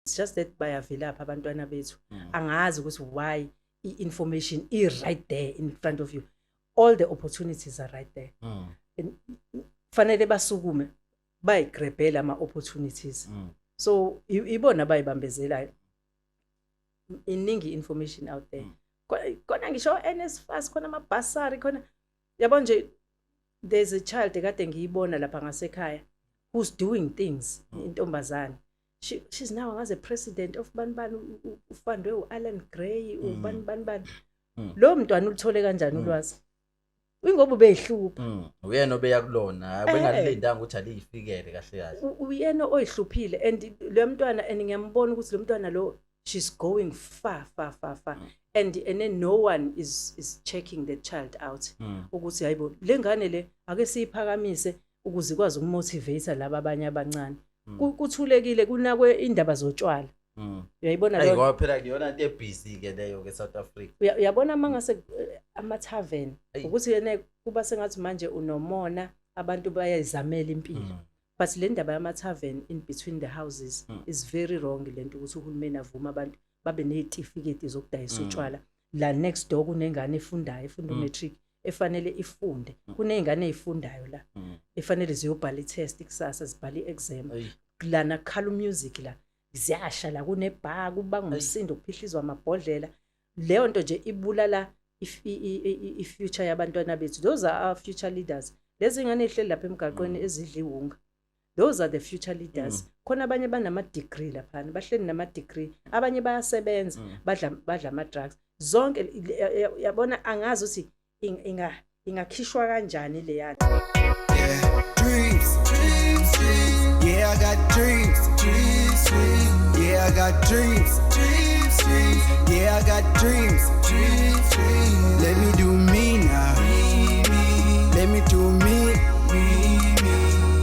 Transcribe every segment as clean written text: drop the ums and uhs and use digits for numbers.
it's just that bayavela apha abantwana bethu angazi ukuthi why information is right there in front of you, all the opportunities are right there. Fanele basukume bayigrebhela ama opportunities. So ibona bayibambezelayo iningi information out there. Kona ngisho NSFAS khona amabhasari khona yabo nje. There's a child ekade ngiyibona lapha ngasekhaya who's doing things intombazana. She's now as a president of banban ufandwe uAlan Gray ubanban. Lo mntwana ulithole kanjani ulwazi? Uyingoba beyihlupha. Uyena obeyakulona bengalindanga ukuthi aliyifikele kahle kahle. Uyena oyihluphile and lo mntwana ngiyambona ukuthi lo mntwana lo she's going far. And then no one is checking the child out. Ukuthi hayibo lengane le ake siyiphakamise ukuze ikwazi ukumotivate laba abanye abancane. Kuthulekile kunakwe indaba zotshwala. Uyayibona lo. Hayibo phela kuyona into ebusy ke leyo ke South Africa. Uyabona mangase ama tavern ukuthi yena kuba sengathi manje unomona abantu bayayizamela impilo. But le ndaba yama tavern in between the houses is very wrong lento ukuthi uhulumeni avuma abantu babe nezitifiketi zokudayisa utshwala. La next door kunengane efundayo efunda matric efanele ifunde. Kunengane ezifundayo la efanele ziyobhala itest ikusasa zibhala iexam. Lana khala music la ziyasha la kune bar kuba ngumsindo kuphihlizwa amabhodlela. Leyo nto nje ibulala i-future yabantwana bethu. Those are our future leaders. Lezi ngane ehleli lapha emgaqweni ezidliwunga. Those are the future leaders. Khona abanye banama degree lapha, bahleli nama degree, abanye bayasebenza, badla ama drugs. Zonke yabona angazi ukuthi ingakhishwa kanjani le yathi. Yeah, dreams. Yeah, I got dreams. Yeah, I got dreams. Yeah, I got dreams. Let me do me now. Let me do me.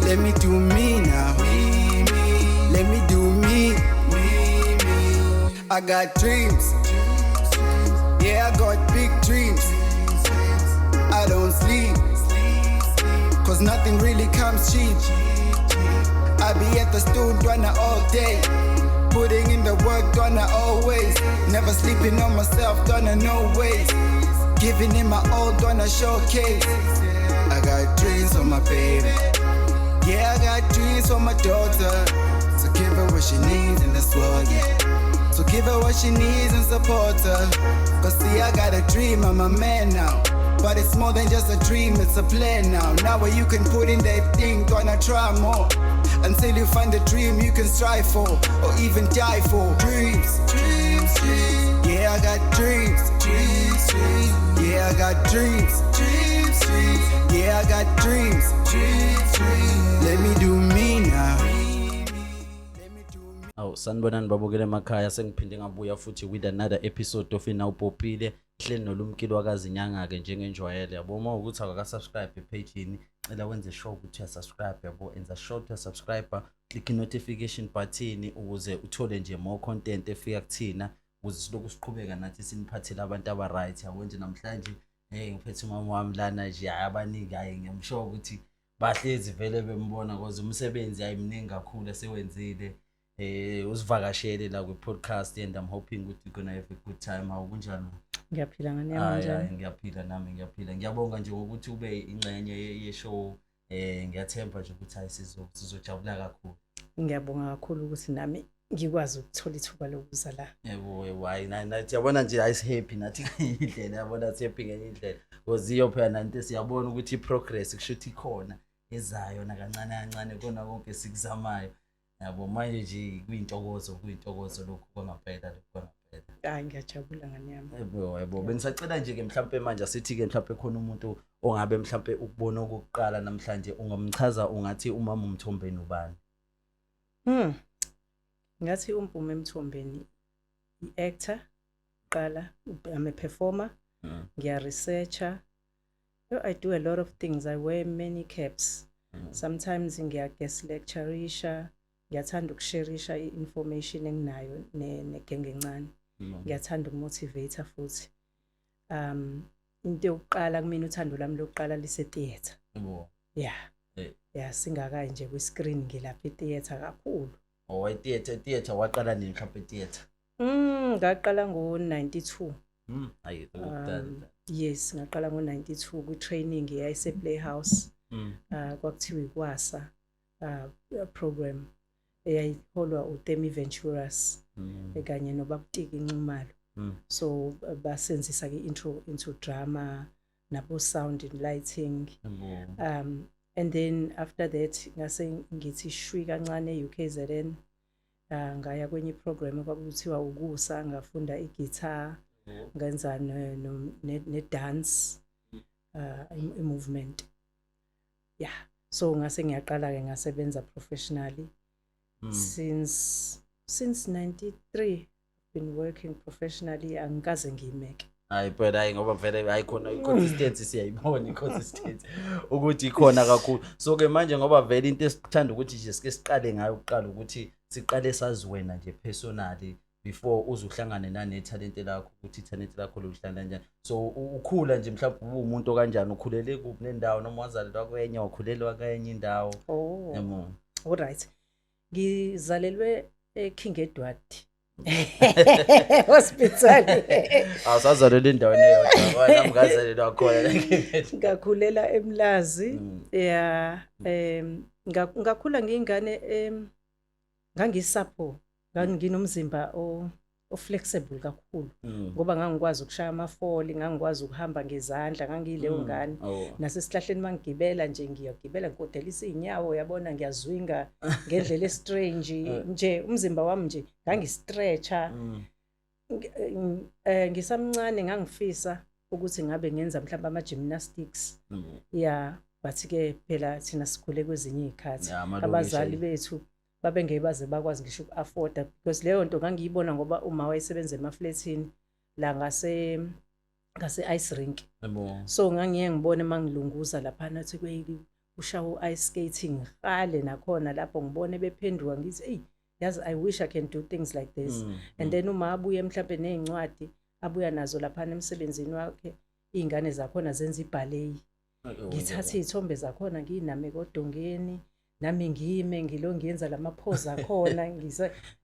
Let me do me now. Let me do me. I got dreams. Yeah, I got big dreams. I don't sleep, cause nothing really comes cheap. I be at the studio all day, putting in the work, gonna always. Never sleeping on myself, gonna no ways. Giving in my all, gonna showcase. I got dreams for my baby. Yeah, I got dreams for my daughter. So give her what she needs and that's what, yeah. So give her what she needs and support her. Cause see, I got a dream, I'm a man now. But it's more than just a dream, it's a plan now. Now where you can put in that thing, gonna try more. Until you find the dream you can strive for, or even die for. Dreams. Yeah, I got dreams. Yeah, I got dreams. Yeah, I got dreams. Let me do me now. Sanibonani babukele emakhaya, sengiphinde ngabuya futhi with another episode of Inawupopile. Hleli nolumkilo wakazinyanga ke njengenjwayele yabo. Uma ukuthi akaka subscribe page yini, cela wenze sure ukuthi ya subscribe yabo. Enza sure to subscribe, click notification button ukuze uthole nje more content efika kuthina, ukuze siloku siqhubeka nathi siniphathele abantu aba right. Yabo nje namhlanje ngiphethe umama wami lana nje abaningi hayi ngiyamsho ukuthi bahlezi vele bembona because umsebenzi ayimningi kakhulu esewenzile. Usivakashele la ku podcast and I'm hoping ukuthi you're gonna have a good time. Hawu kunjani? Ngiyaphila ngani kanjani? Ngiyaphila nami ngiyaphila. Ngiyabonga nje ukuthi ube ingcenye ye show. Ngiyathemba nje ukuthi hayi sizojabula kakhulu. Ngiyabonga kakhulu ukuthi nami ngikwazi ukuthola ithuba lokuza la. Yebo hayi nathi yabona nje ayis happy nathi indlela yabona happy ngenye indlela. Because iyo phela nanti siyabona ukuthi progress kushuthi ikhona ezayo na kancane kancane kona konke sikuzamayo. Yabo manje nje kuyintokozo lokho kwangempela lokho. Hayi ngiyajabula ngani yami. Yebo bengisacela nje ke mhlambe manje asithi ke mhlambe khona umuntu ongabe mhlambe ukubona okokuqala namhlanje ungamchaza ungathi umama Mthombeni ubani? Ngathi uMpume Mthombeni i-actor qala, I'm a performer, ngiya researcher. I do a lot of things. I wear many caps. Sometimes ngiya guest lectureisha, ngiyathanda ukushareisha information enginayo negenge encane. Ngiyathanda ukumotivate futhi. Into yokuqala kumina uthando lami lokuqala lise theatre. Yeah. Yeah, singakayi nje ku screen ngilapha theatre kakhulu. Oh, theatre waqala nini mhlawumbe theatre? Ngaqala ngo-92. Hayi Yes, ngaqala ngo-92 ku-training yayise Playhouse. Kwakuthiwa ikwasa program eyayiholwa uTemi Venturas kanye noBabutiki Ncumalo. So basenzisa ke intro into drama nabo sound and lighting. And then after that ngase ngithi shwi kancane UKZN ngaya kwenye program kwakuthiwa ukusa ngafunda i-guitar ngenza ne dance movement. Yeah, so ngase ngiyaqala ke ngasebenza professionally since 93. Been working professionally angikaze ngimeke. Hayi but hayi ngoba vele ayikhona iconsistency siyayibona iconsistency ukuthi ikhona kakhulu. So ke manje ngoba vele into esithanda ukuthi nje sike siqale ngayo uqala ukuthi siqale sazi wena nje personally before uzuhlangane nane talent lakho ukuthi talent lakho lokuhlala kanjani. So ukhula nje mhlawumbe umuntu kanjani ukhulele kuphi nendawo noma wazalelwa kwenye wakhulelwa kwenye indawo? Yebo. All right. Ngizalelwe eKing Edward hospital. Awusazalelwe endaweni eyodwa nami ngazalelwa khona ngakhulela eMlazi. Yeah, ngakhula ngingane ngangisapho nginomzimba flexible kakhulu ngoba ngangikwazi ukushaya amafoli, ngangikwazi ukuhamba ngezandla, ngangiyileyo ngane. Nasesihlahleni mangigibela nje ngiyagibela ngigodelisa inyawo, yabona ngiyazwinga ngendlela estrange nje, umzimba wami nje ngangistretcha. Ngisamncane ngangifisa ukuthi ngabe ngenza mhlawumbe ama gymnastics. Yeah, but ke phela thina sikhule kwezinye izikhathi abazali bethu babengeke baze bakwazi ngisho uku-afforda because leyo nto ngangiyibona ngoba uma wayesebenza emafletini la ngase ice rink. So ngangiye ngibone mangilunguza lapha nathi ushawo ice skating ngale nakhona lapho ngibone bephenduka ngithi hey yazi I wish I can do things like this. And then uma abuye mhlawumbe nezincwadi abuya nazo lapha emsebenzini wakhe, izingane zakhona zenza iballet. Ngithatha izithombe zakhona nginame kodongeni nami ngime ngilo ngiyenza lamaphoza akhona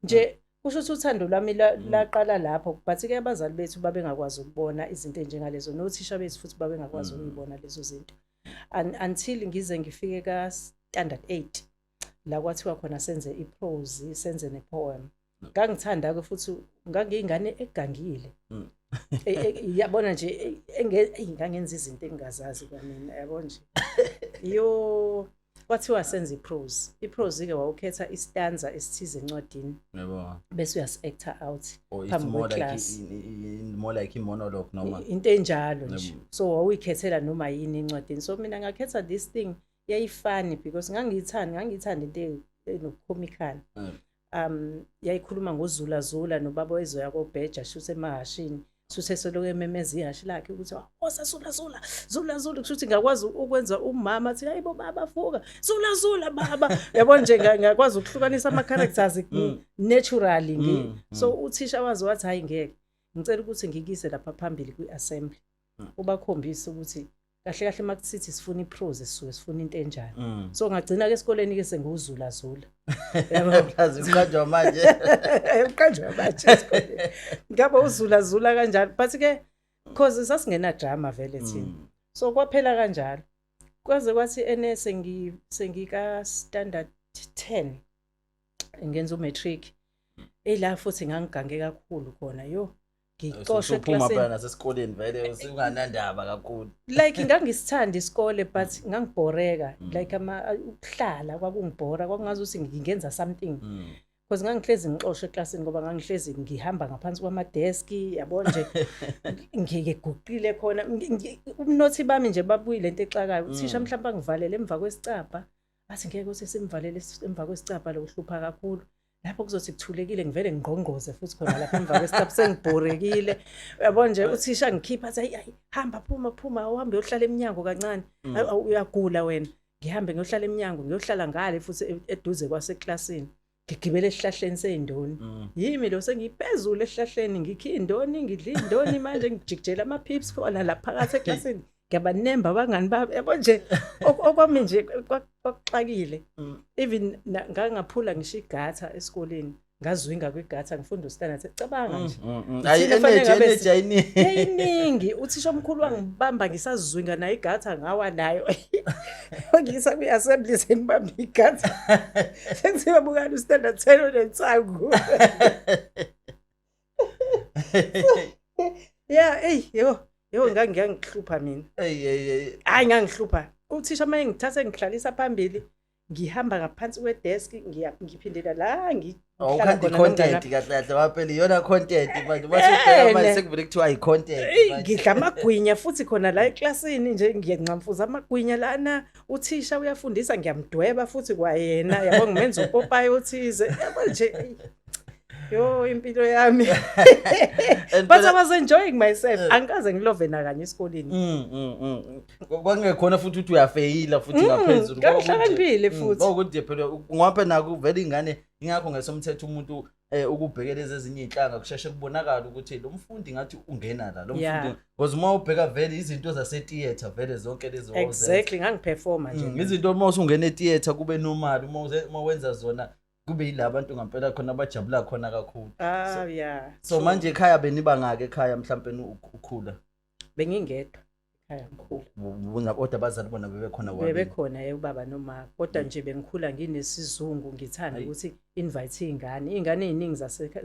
nje kusho ukuthi uthando lwami laqala lapho, but ke abazali bethu babengakwazi ukubona izinto enjengalezo, nothisha bethu futhi babengakwazi ukuyibona lezo zinto until ngize ngifike ka standard 8 la kwathiwa khona senze iprose, senze nepoem. Ngangithanda ke futhi ngangiyingane egangile. Yabona nje ngangenza izinto engingazazi kwanina, yabona nje yo kwathiwa senze iprose. Iprose ke wawukhetha istanza esithize encwadini, yebo, bese uyas-actor out phambi kweclass, more like monologue noma into enjalo nje. So wawuyikhethela noma yini encwadini. So mina ngakhetha this thing yayifani because ngangiyithanda into enokukomicana. Yayikhuluma ngozulazula nobaba wezoya koBheja shuse emahashini, suthe soloku ememeza ihashi lakhe ukuthi zula kushuthi ngakwazi ukwenza umama athi hayibo baba vuka zula baba, yabona nje ngakwazi ukuhlukanisa ama characters naturally. So uthisha wazi wathi hayi ngeke ngicela ukuthi ngikise lapha phambili kwi-assembly ubakhombisa ukuthi kahle kahle makusithi sifuna iprose sisuke sifuna into enjani. So ngagcina ke esikoleni ke senguzula yabo plaza uqanjwa manje esikoleni ngaba uzula kanjalo, but ke cause sasingena drama vele thina. So kwaphela kanjalo kwaze kwathi sengika standard 10 ngenza umatric la futhi ngangigange kakhulu khona ngixoshwe eklassini uphuma nasesikoleni vele usinganandaba kakhulu like ngangisithanda isikole but ngangibhoreka like ukuhlala kwakungibhora, kwakungazi ukuthi ngingenza something because ngangihlezi ngixoshwe eklassini ngoba ngangihlezi ngihamba ngaphansi kwamadesk, yabona nje ngiguqile khona umnothi bami nje babuyile into exakayo. Uthisha mhlawumbe angivalele emva kwesicapha athi ngeke ukuthi simvalele emva kwesicapha lokuhlupha kakhulu, lapho kuzothi kuthulekile ngivele ngqongqoze futhi khona lapha emva kwesicapha sengibhorekile, yabona nje. Uthisha ngikhipha athi hayi hamba phuma uhambe uyohlala eminyango kancane, uyagula wena. Ngihambe ngiyohlala eminyango, ngiyohlala ngale futhi eduze kwaseklasini, ngigibele esihlahleni seyindoni. Yimi lo sengiphezulu esihlahleni ngikhi indoni ngidla indoni manje ngijikijela ama pips khona la phakathi eklasini ngiyabanemba abangani bami yabo nje okwami nje kwaxakile even ngangaphula ngisho igatha esikoleni ngazwinga kwigatha ngifunda ustandard ecabanga nje energy ayiningi uthisha omkhulu wangibamba ngisazwinga nayo igatha ngawa nayo ngisa kwi-assembly sengibamba igatha sengiziba bukana ustandard 10 nensangu yo ngangihlupha mina hayi ngangihlupha uthisha manje ngithathe ngihlalisa phambili ngihamba ngaphansi kwedesk ngiphindela la ngihlala khona content kahle waphela iyona content manje masubheka manje sekuvele kuthiwa i content ngidla amagwinya futhi khona la eklasini nje ngiyancamfuza amagwinya lana uthisha uyafundisa ngiyamdweba futhi kwayena yabo ngimenza upopayi othize yabo nje yo impilo yami but I was enjoying myself angikaze ngilove nakanye esikoleni kwangekhona futhi uthi uyafeyila futhi ngaphezulu kahlakaniphile futhi ukuthi phela ngoba naku vele ingane ingakho ngesomthetho umuntu ukubhekeleza ezinye inhlanga kusheshe kubonakala ukuthi lo mfundi ngathi ungena la lo mfundi because uma ubheka vele izinto zase theater vele zonke lezo exactly ngangiperforma nje izinto uma usungena etheater kube normal uma wenza zona kube yila abantu ngampela khona abajabula khona kakhulu so manje ekhaya beniba ngake ekhaya mhlawumbe ukhula bengingedwa ekhaya mkhulu bona kodwa abazali bona bebekhona ubaba noma kodwa nje bengikhula nginesizungu ngithanda ukuthi invite ingane eziningi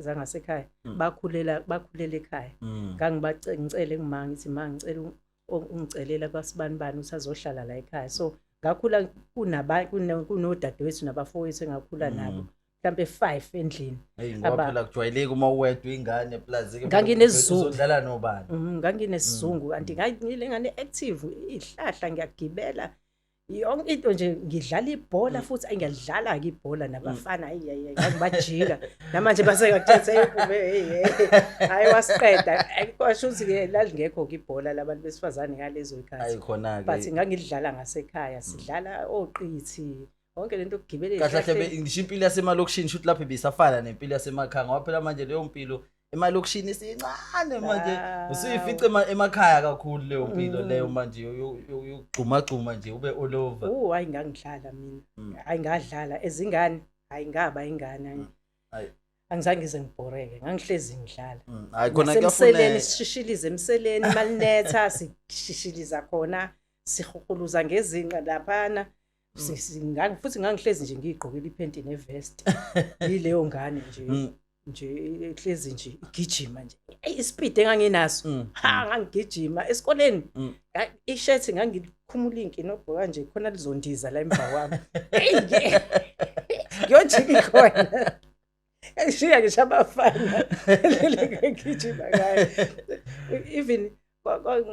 zangasekhaya bakhulela ekhaya ngangibacela ngima ngithi ngicela ungicelela kwasibanibani ukuthi azohlala la ekhaya so ngakhula kunodadewethu nabafowethu engakhula nabo mhlambe 5 endlini ngoba phela kujwayeleke uma uwedwa ingane plus nganginesizungu nobani nganginesizungu kanti ngilengane active ihlahla ngiyagibela yonke into nje ngidlala ibhola futhi ngiyadlala ke ibhola nabafana ngibajika namanje basengakuthethe hayi wasiqeda kwasho ukuthi ke lalingekho ke ibhola labantu besifazane ngalezo ikhathi but ngangidlala ngasekhaya sidlala oqithi wonke lento ukugibela kahle ngisho impilo yasemalokishini shoot lapho ibisafana nempilo yasemakhaya ngoba phela manje leyo mpilo emalokishini isincane manje usiyifice emakhaya kakhulu leyo mpilo leyo manje yogcuma nje ube all over hayi ngangidlala mina hayi ngadlala ezingane hayi ngaba ingane hayi angizange ngize ngibhoreke ngangihlezi ngidlala hayi khona kuyafuna sishishilize emseleni malinetha sishishiliza khona sihuquluza ngezinqa laphana futhi ngangihlezi nje ngigqokela iphenti nevest yileyo ngane nje ehlezi nje igijima nje ispeed enganginaso ngangigijima esikoleni ishirt ngangikhumula inkinobhoka nje khona lizondiza la emva kwami ngiyojika khona ngishiya ngisho abafana ngigijima ngayo even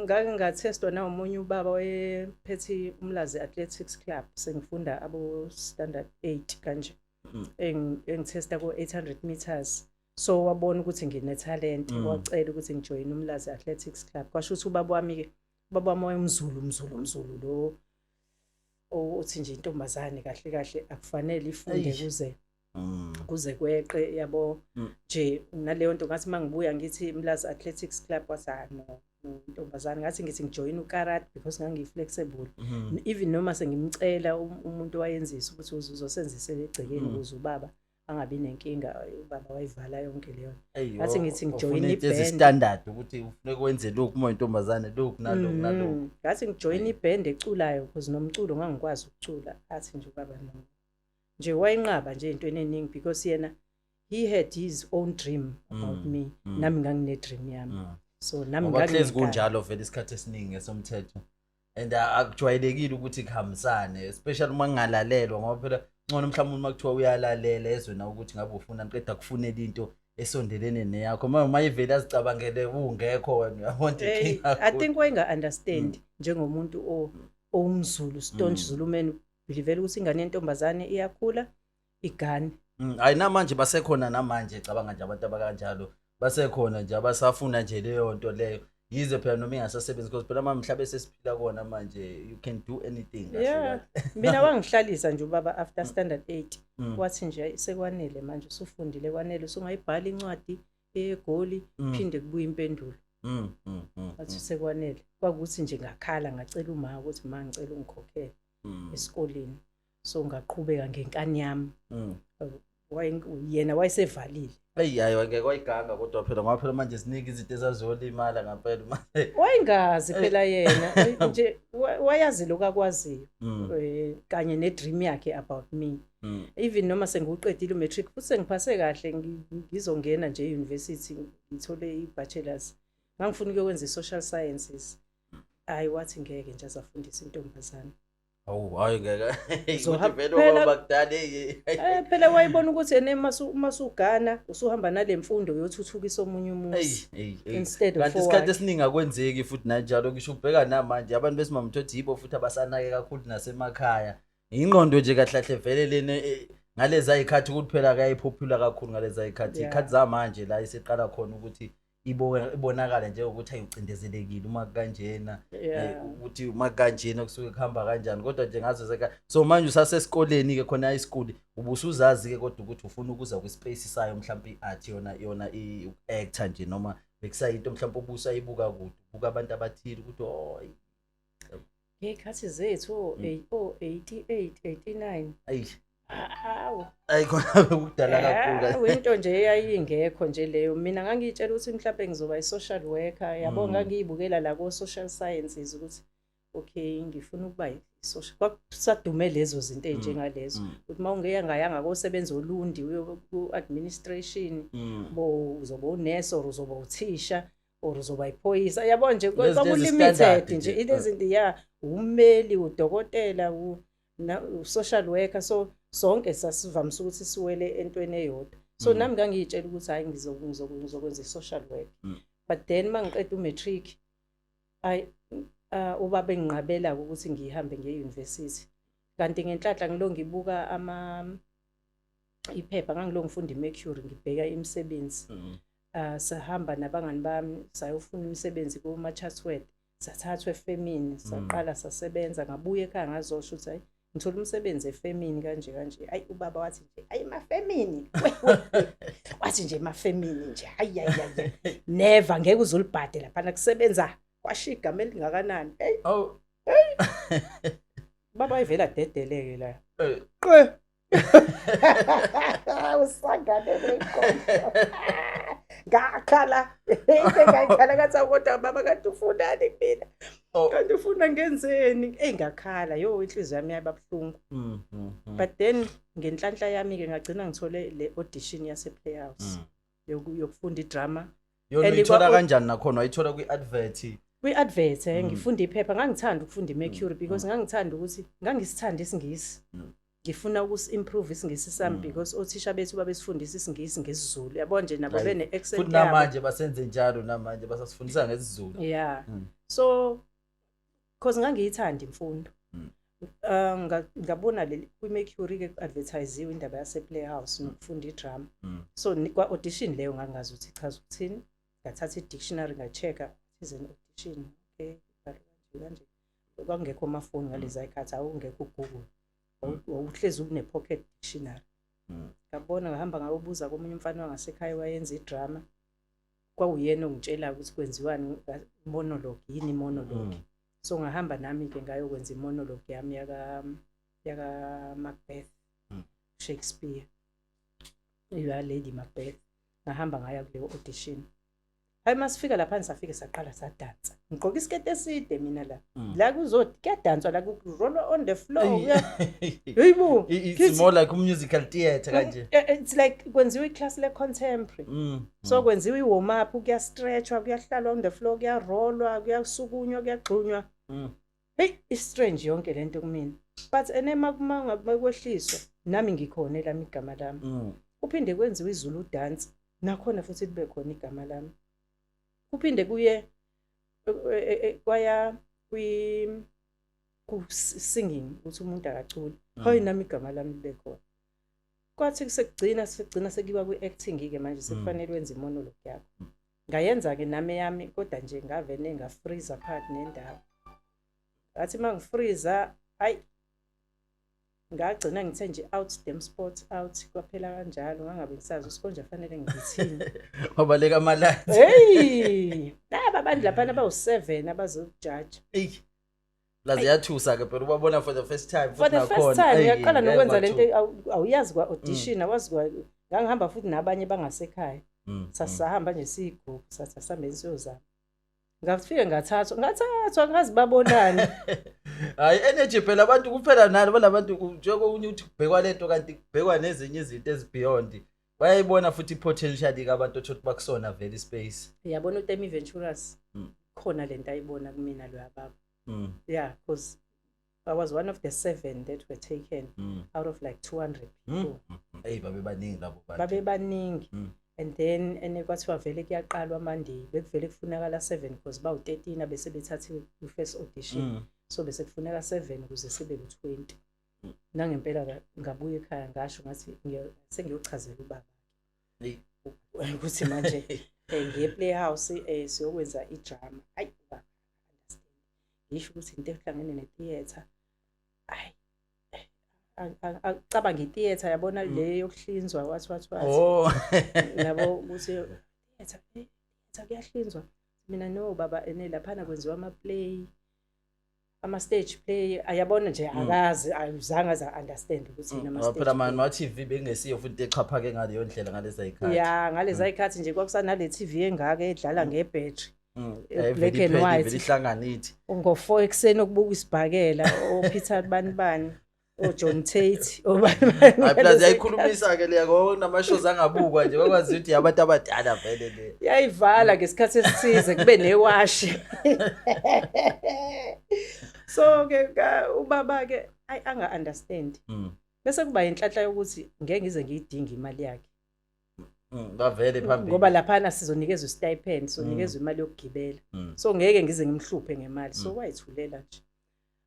ngangathestwa na umunye ubaba wayephethe umlazi athletics club sengifunda abo standard 8 kanje engithesta ko 800 meters so wabona ukuthi ngine talent wacela ukuthi ngijoin umlazi athletics club kwasho ukuthi ubaba wami wayemzulu lo uthi nje intombazane kahle akufanele ifunde kuze kweqe yabo nje naleyo nto ngathi mangibuya ngithi umlazi athletics club wasano intombazane ngathi ngithi ngijoin ukarate because ngangiflexible even noma sengimcela umuntu wayenzisa ukuthi uzosenzisela egcekeni ukuze ubaba angabi nenkinga ubaba wayivala yonke leyo ngathi ngithi ngijoin iband standard ukuthi ufune kwenze lokhu uma intombazane lokhu nalokhu ngathi ngijoin iband eculayo because nomculo ngangikwazi ukucula athi nje ubaba nje wayinqaba nje intweni eningi because yena he had his own dream about me nami ngangine dream yami so nami ngahlezi kunjalo vele isikhathi esiningi esomthetho and akujwayelekile ukuthi kuhambisane especially uma ngingalalelwa ngoba phela ngcono mhlawumbe uma kuthiwa uyalalela ezwe na ukuthi ngabe ufuna qeda kufunela into esondelene neyakho uma ivele azicabangele ungekho wena uyabona I think wenga understand njengomuntu omzulu staunch Zuluman believe ukuthi ingane yentombazane iyakhula igane hayi namanje basekhona namanje cabanga nje abantu abakanjalo basekhona nje abasafuna nje leyo nto leyo yize phela noma ingasasebenzi because phela mhlawumbe sesiphila kona manje you can do anything mina wangihlalisa nje ubaba after standard 8 wathi nje sekwanele manje usufundile kwanele usungayibhala incwadi egoli phinde kubuya impendulo Athi sekwanele kwakuthi nje ngakhala ngacela uma ukuthi ma ngicela ungikhokhele esikoleni so ngaqhubeka ngenkani yami yena wayesevalile hayi ngeke wayiganga kodwa phela ngoba phela manje sinika izinto ezazolimala ngaphela wayengazi phela yena nje wayazi lokakwaziyo kanye nedream yakhe about me even noma sengiqedile umatric futhi sengiphase kahle ngizongena nje euniversity ngithole ibachelor's ngangifuna ukwenza social sciences hayi wathi ngeke nje azafundisa intombazana hayi ngeke zohambela bakudale phela wayibona ukuthi yena masugana usuhamba nalemfundo yothuthukisa omunye umuntu instead of kanti isikhathi esiningi akwenzeki futhi nanjalo ngisho ubheka namanje abantu besimamthothi yibo futhi abasanake kakhulu nasemakhaya ingqondo nje kahlahle vele lena ngalezi ayikhathi ukuthi phela kayipopular kakhulu ngalezi ayikhathi ikhathi zamanje la iseqala khona ukuthi ibonakala nje ukuthi ayucindezelekile uma kanjena ukuthi uma kanjena kusuke kuhamba kanjani kodwa nje ngazo zeka so manje usase esikoleni ke khona high ubusuzazi ke kodwa ukuthi ufuna ukuza kwispace sayo mhlawumbe iart yona iactor nje noma bekusayinto mhlawumbe ubusayibuka kude buka abantu abathile ukuthi ngekhathi zethu 88 89 hayi khona bekudala kakhulu into nje eyayingekho nje leyo mina ngangitshela ukuthi mhlawumbe ngizoba i-social worker yabo ngangiyibukela la ko social sciences ukuthi okay ngifuna ukuba i-social kwakusadume lezo zinto ezinjengalezo ukuthi mawungeyangayanga kosebenza olundi ku administration bo uzoba unurse or uzoba uthisha or uzoba iphoyisa yabo nje kwakulimited nje ilezinto ummeli udokotela social worker so sonke sasivamisa ukuthi siwele entweni eyodwa so nami ngangiyitshela ukuthi hayi ngizokwenza i-social work but then mangiqeda umatric ubaba enginqabela ukuthi ngihambe ngeuniversity kanti ngenhlanhla ngilo ngibuka iphepha ngangilo ngifunda iMercury ngibheka imisebenzi sahamba nabangani bami sayofuna imisebenzi kuma Chatsworth sathathwa efemini saqala sasebenza ngabuye ekhaya ngazosho ukuthi hayi ngithola umsebenzi efemini kanje hayi ubaba wathi nje hayi mafemini wathi nje mafemini nje hayi never ngeke uzulibhade lapha nakusebenza kwashiya igama elingakanani baba ivela dedeleke la usangane lenkonzo ngakhala ngakhala ngathi kodwa baba kanti ufundani mina kanti ufuna ngenzeni engakhala inhliziyo yami yababhlungu but then ngenhlanhla yami ke ngagcina ngithole le audition yase Playhouse yokufunda idrama yona ithola kanjani nakhona wayithola kwi-advert ngifunda iphepha ngangithanda ukufunda iMercury because ngangithanda ukuthi ngangisithanda isingisi ngifuna ukusimprove isingisi sami because othisha bethu babesifundisa isingisi ngesizulu yabo nje nabo bene accent futhi namanje basenze njalo namanje basasifundisa ngesizulu so because ngangiyithanda imfundo ngabona le kwi-Mercury ke advertisiwe indaba yase Playhouse nokufunda idrama so kwa audition leyo ngangazi ukuthi ichaza ukuthini ngathatha i-dictionary ngachecka is an audition okay kanje kwangekho amafoni ngalezi ayikhathi awungekho uGoogle uhlezi une pocket dictionary ngabona ngahamba ngayobuza komunye umfana wangasekhaya wayenza idrama kwakuyena ongitshela ukuthi kwenziwani monologue yini monologue so ngahamba nami ke ngayokwenza imonologue yami yaka Macbeth Shakespeare Lady Macbeth ngahamba ngaya kuleyo audition hayi masifika lapha safike saqala sadansa ngigqoka isikete eside mina la kuzothi kuyadanswa la ku roll on the floor yibo it's more like a musical theatre kanje it's like kwenziwa iclass le contemporary so kwenziwa iwarm up kuya stretchwa kuyahlalwa on the floor kuyarolwa kuyasukunywa kuyagxunywa hey is strange yonke lento kumina but enema kungabekwehliswa nami ngikhona lami igama lami uphinde kwenziwa iZulu dance nakhona futhi libe khona igama lami kuphinde kuye kwaya ku singing ukuthi umuntu akacula hayi nami igama lami libe khona kwathi sekugcina sekiba ku acting ke manje sekufanele wenze imonologue yakho ngayenza ke nami yami kodwa nje ngavene ngafreeze apart nendawo athi mangifreeza hayi ngagcina ngithe nje out them sports out kwaphela kanjalo ngangabe ngisazi uSikonja fanele ngizithini wabaleka amalathi hey laba abantu lapha abawu7 abazokujudge lazi yathusa ke phela ubabona for the first time for the first time ngiyaqala nokwenza lento awuyazi kwa audition awazi kwa ngangihamba futhi nabanye bangasekhaya sasahamba nje sigroup sasambe siyozama ngafike ngathathwa ngazi babonani hayi energy phela abantu kuphela nalo labantu njeko unye uthi kubhekwa lento kanti kubhekwa nezinye izinto ezibeyond bayayibona futhi potential kabantu othi bakusona vele space yabona uTemi Venturas khona lento ayibona kumina lo yababa yeah because I was one of the 7 that were taken out of like 200 people hey babe baningi labo bantu babe baningi and then kwathiwa vele kuyaqalwa Monday bekuvele kufunakala 7 because bawu 13 abese bethathiwe ku first audition so bese kufuneka 7 ukuze sibe ku20 nangempela ngabuye ekhaya ngasho ngathi sengiyochazela ubaba ukuthi manje ngiye playhouse siyokwenza idrama hayi baba understand ngisho ukuthi into ehlangene netheater hayi acabanga itheater yabona le yokuhlinzwa wathi yabo ukuthi theater kuyahlinzwa mina no baba laphana kwenziwa ama stage play ayabona nje akazi ayizange za understand ukuthi nama stage phela manje ma TV bengesiyo futhi echaphake ngaleyo ndlela ngaleza ikhathi ya ngaleza ikhathi nje kwakusana le TV engaka edlala ngebattery black and white belihlanganithi ngo4 ekseni okubuka isibhakela oPeter bani John Tate obani plus yayikhulumisa ke leya ngoba namashows angabukwa nje bakwazi ukuthi abantu abadala vele le yayivala ngesikhathi esithize kube newashi so ke ubaba ke anga understand bese kuba inhlanhla yokuthi ngeke ngize ngiyidinga imali yakhe bavele phambili ngoba lapha sizonikezwe stipend sonikezwe imali yokugibela so ngeke ngize ngimhluphe ngemali so wayithulela nje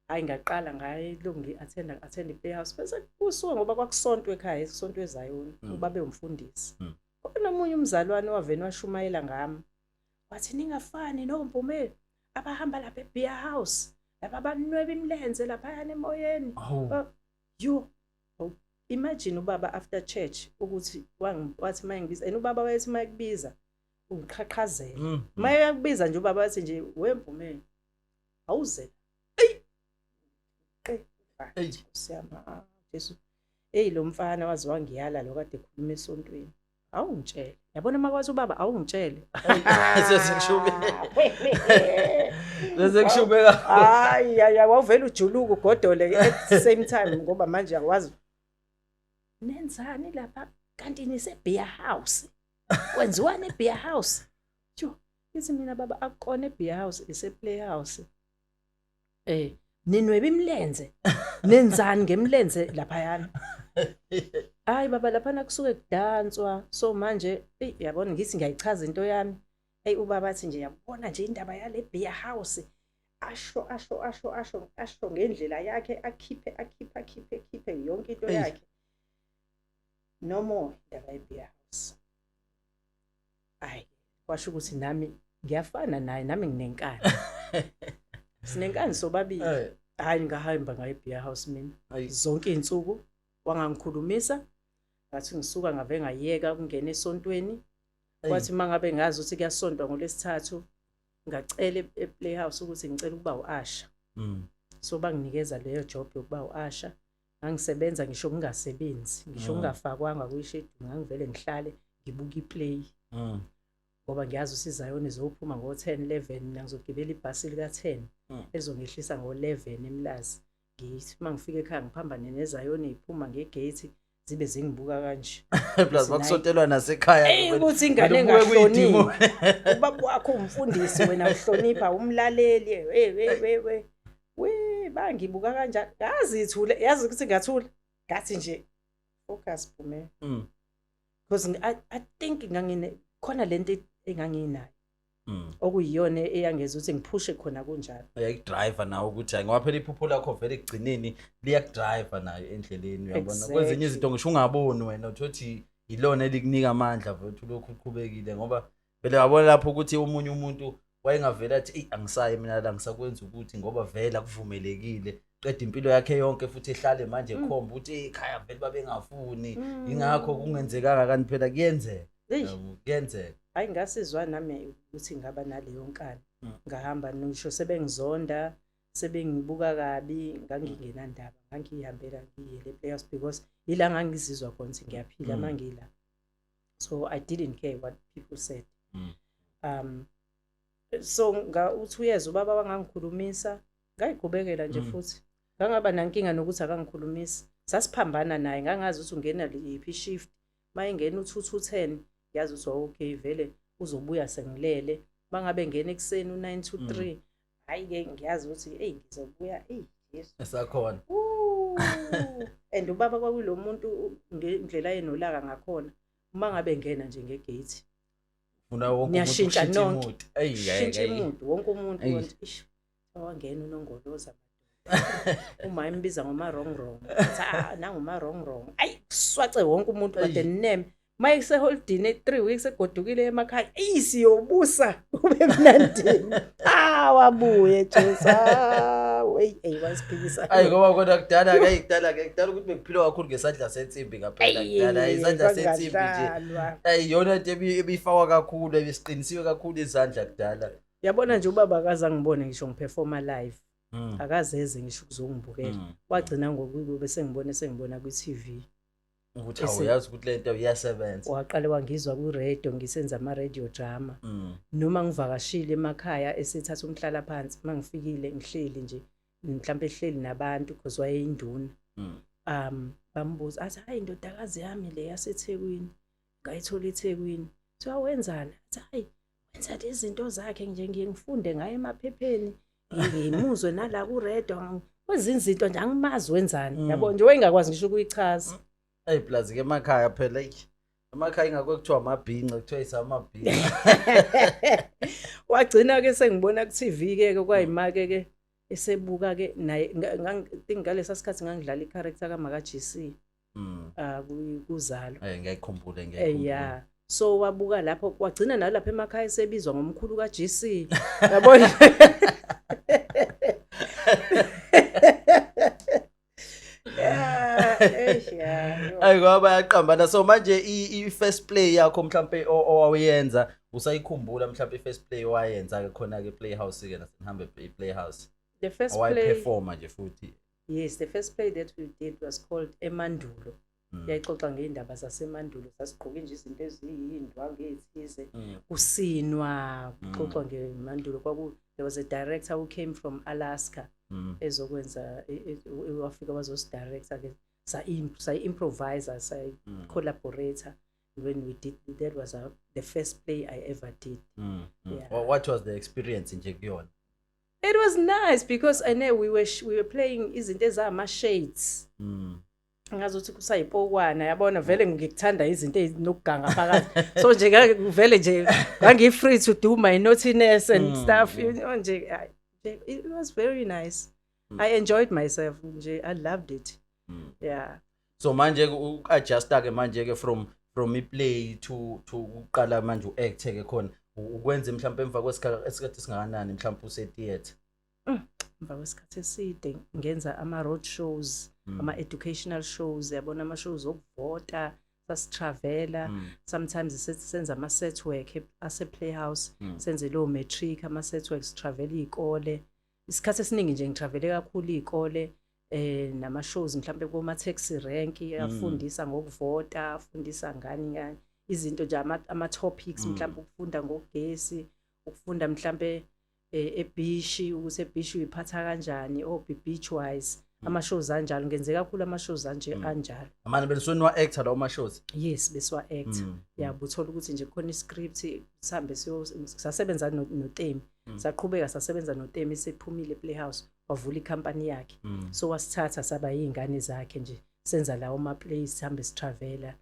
hayi ngaqala ngayilungi attend playhouse bese kusuka ngoba kwakusontwe ekhaya isontwe eZayoni ubabe umfundisi kodwa nomunye umzalwane waveni washumayela ngami wathi ningafani noMpume abahamba lapha ebeer house lapha banweba imlenze lapha yana emoyeni yo imagine ubaba after church ukuthi wathi mayengibiza and ubaba wayethi makubiza ungiqhaqhazela mayakubiza nje ubaba wathi nje weMpume awuze siyama Jesu lo mfana waziwa ngiyala lo kade ekhuluma esontweni awungitshele yabona makwazi ubaba awungitshele sekushubeka hayi wawuvela ujuluka ugodole at the same time ngoba manje akwazi nenzani lapha kanti nisebeer house kwenziwana ebeer house ithi mina baba akukona ebeer house ise playhouse ninweba imlenze nenzani ngemlenze lapha yana hayi baba lapha nakusuke kudanswa so manje yabona ngithi ngiyayichaza into yami ubaba athi nje yabona nje indaba yale beer house asho ngendlela yakhe akhiphe yonke into yakhe no more indaba ye beer house kwasho ukuthi nami ngiyafana naye nami nginenkani sinenkani sobabili hayi ngahamba ngaye beer house mina zonke izinsuku wangangikhulumisa ngathi ngisuka ngave ngayeka ukungena esontweni kwathi mangabe ngazi ukuthi kuyasontwa ngolesithathu ngacela ePlayhouse ukuthi ngicela ukuba uAsha so banginikeza leyo job yokuba uAsha ngangisebenza ngisho ngingasebenzi ngisho ngingafakwanga kuyishedule ngangivele ngihlale ngibuka iplay ngoba ngiyazi uSizayoni izophuma ngo10:11 ngizogibela ibhasi lika10 ezongehlisa ngo11 eMlazi ngithi mangifika ekhaya ngiphambane neZayoni iphuma ngegate zibe zingibuka kanje plus bakusontelwa nasekhaya ukuthi ingane engahloniphi ubaba wakho umfundisi wena uhlonipha umlaleli we bangibuka kanjani yazi ukuthi ngathula ngathi nje focus Mpume because I think ngangine khona lento enganginayo okuyiyona eyangeza ukuthi ngiphushe khona kunjalo uyayidrive nawe ukuthi hayi ngoba phela iphupho lakho vele ekugcineni liyakudrive nayo endleleni uyabona kwezinye izinto ngisho ungaboni wena uthi ilona elikunika amandla futhi lokhu uqhubekile ngoba vele wabona lapho ukuthi omunye umuntu wayengavela athi angisayi mina la ngisakwenza ukuthi ngoba vele akuvumelekile qeda impilo yakhe yonke futhi ehlale manje ekhomba ukuthi ekhaya vele babengafuni ingakho kungenzekanga kanti phela kuyenzeka kuyenzeka hayi ngasizwa nami ukuthi ngaba naleyo nkani ngahamba ngisho sebengizonda sebengibuka kabi ngangingenandaba ngangihambela ngiye le players because ila ngangizizwa khona ukuthi ngiyaphila mangila so I didn't care what people said so uthi uyeza ubaba wangangikhulumisa ngayiqhubekela nje futhi ngangaba nankinga nokuthi akangikhulumisi sasiphambana naye ngangazi ukuthi ungena liphi shift mayingena u210 yazi ukuthi okay vele uzobuya sengilele bangabe ngene ekseni u9 to 3 hayi ke ngiyazi ukuthi hey ngizobuya yes esakhona and ubaba kwakulomuntu ngendlela yenolaka ngakhona uma ngabe ngena nje ngegate ufuna wonke umuntu niyashintsha nonke shintsha umuntu wonke umuntu ish awangena unongoloza uma imbiza ngoma wrong nangoma wrong ayi swace wonke umuntu kade name mayise holidini 3 weeks egodukile emakhaya isiyobusa ube mnandini wabuye Jesa hey wasiphikisa ayi ngoba kodwa kudala ukuthi bekuphilwa kakhulu ngesandla sensimbi ngaphela kudala isandla sensimbi nje ayi yona into ebifakwa kakhulu ebisiqinisiwe kakhulu izandla kudala yabona nje ubaba akaza ngibone ngisho ngiperforma live akazeze ngisho ukuzongibukela wagcina ngokuba bese sengibona ku TV ukuthi awuyazi ukuthi lento iyasebenza waqale wangizwa ku radio ngisenza ama radio drama noma ngivakashile emakhaya esithatha umhlala phansi mangifikile ngihleli nje mhlambe ehleli nabantu because wayeyinduna bambuza athi hayi indodakazi yami le yaseThekwini ngayithola eThekwini so awenzana athi hayi wenza izinto zakhe nje ngifunde ngaye emaphepheni ngimuzwe nala ku radio kwezinzinto nje angimazi wenzani yabo nje wayengakwazi ngisho ukuyichaza hey plus ke emakhaya phela emakhaya ingakho kuthiwa amabhinqa kuthiwa isamabhinqa wagcina ke sengibona ku TV ke kwayimake ke esebuka ke naye ngalesa sikhathi ngangidlala i-character kaMaka GC Uzalo ngiyayikhumbula yeah so wabuka lapho wagcina nalapha emakhaya esebizwa ngomkhulu ka GC yabona ayi ngoba yaqambana so manje i-first play yakho mhlambe owayenza usayikhumbula mhlambe i-first play owayenza ke khona ke playhouse ke nasenhambe playhouse the first play performer nje futhi yes the first play that we did was called Emandulo yayixoxa ngeindaba zasemandulo sasiqoke nje izinto eziyindwangu ezithize kusinwa kuxoxwa ngemandulo there was a director who came from Alaska ezokwenza wafika wazosidirector ke sa improviser sa collaborator when we did that was the first play I ever did what was the experience nje kuyona it was nice because I know we were playing izinto ezama shades ngazothi kusayipokwana yabona vele ngikuthanda izinto ezinokuganga phakathi so nje vele nje ngangi free to do my naughtiness and stuff you know nje it was very nice I enjoyed myself nje I loved it yeah so manje uadjusta ke manje ke from iplay to uqala manje uact ke khona ukwenza mhlawumbe emva kwesikhathi singakanani mhlawumbe use-theatre emva kwesikhathi eside ngenza ama road shows ama educational shows yabona ama shows okuvota sasitravela sometimes senza ama set work ase playhouse senze lo matric ama set works travel ikole isikhathi esiningi nje ngitravele kakhulu ikole nama shows mhlambe kuma taxi rank afundisa ngokuvota afundisa ngani izinto nje ama topics mhlambe ukufunda ngogesi ukufunda mhlambe ebishi ukuthi ebishi uyiphatha kanjani beach wise ama shows anjalo ngenze kakhulu ama shows anje anjalo amanye benisoni wa actor lawo ma shows yes beswa act yabo uthola ukuthi nje khona iscript sihambe sasebenza noTemi saqhubeka sasebenza noTemi sephumile playhouse wavula icompany yakhe so wasithatha saba yingane zakhe nje senza lawo ma plays sihambe sitravela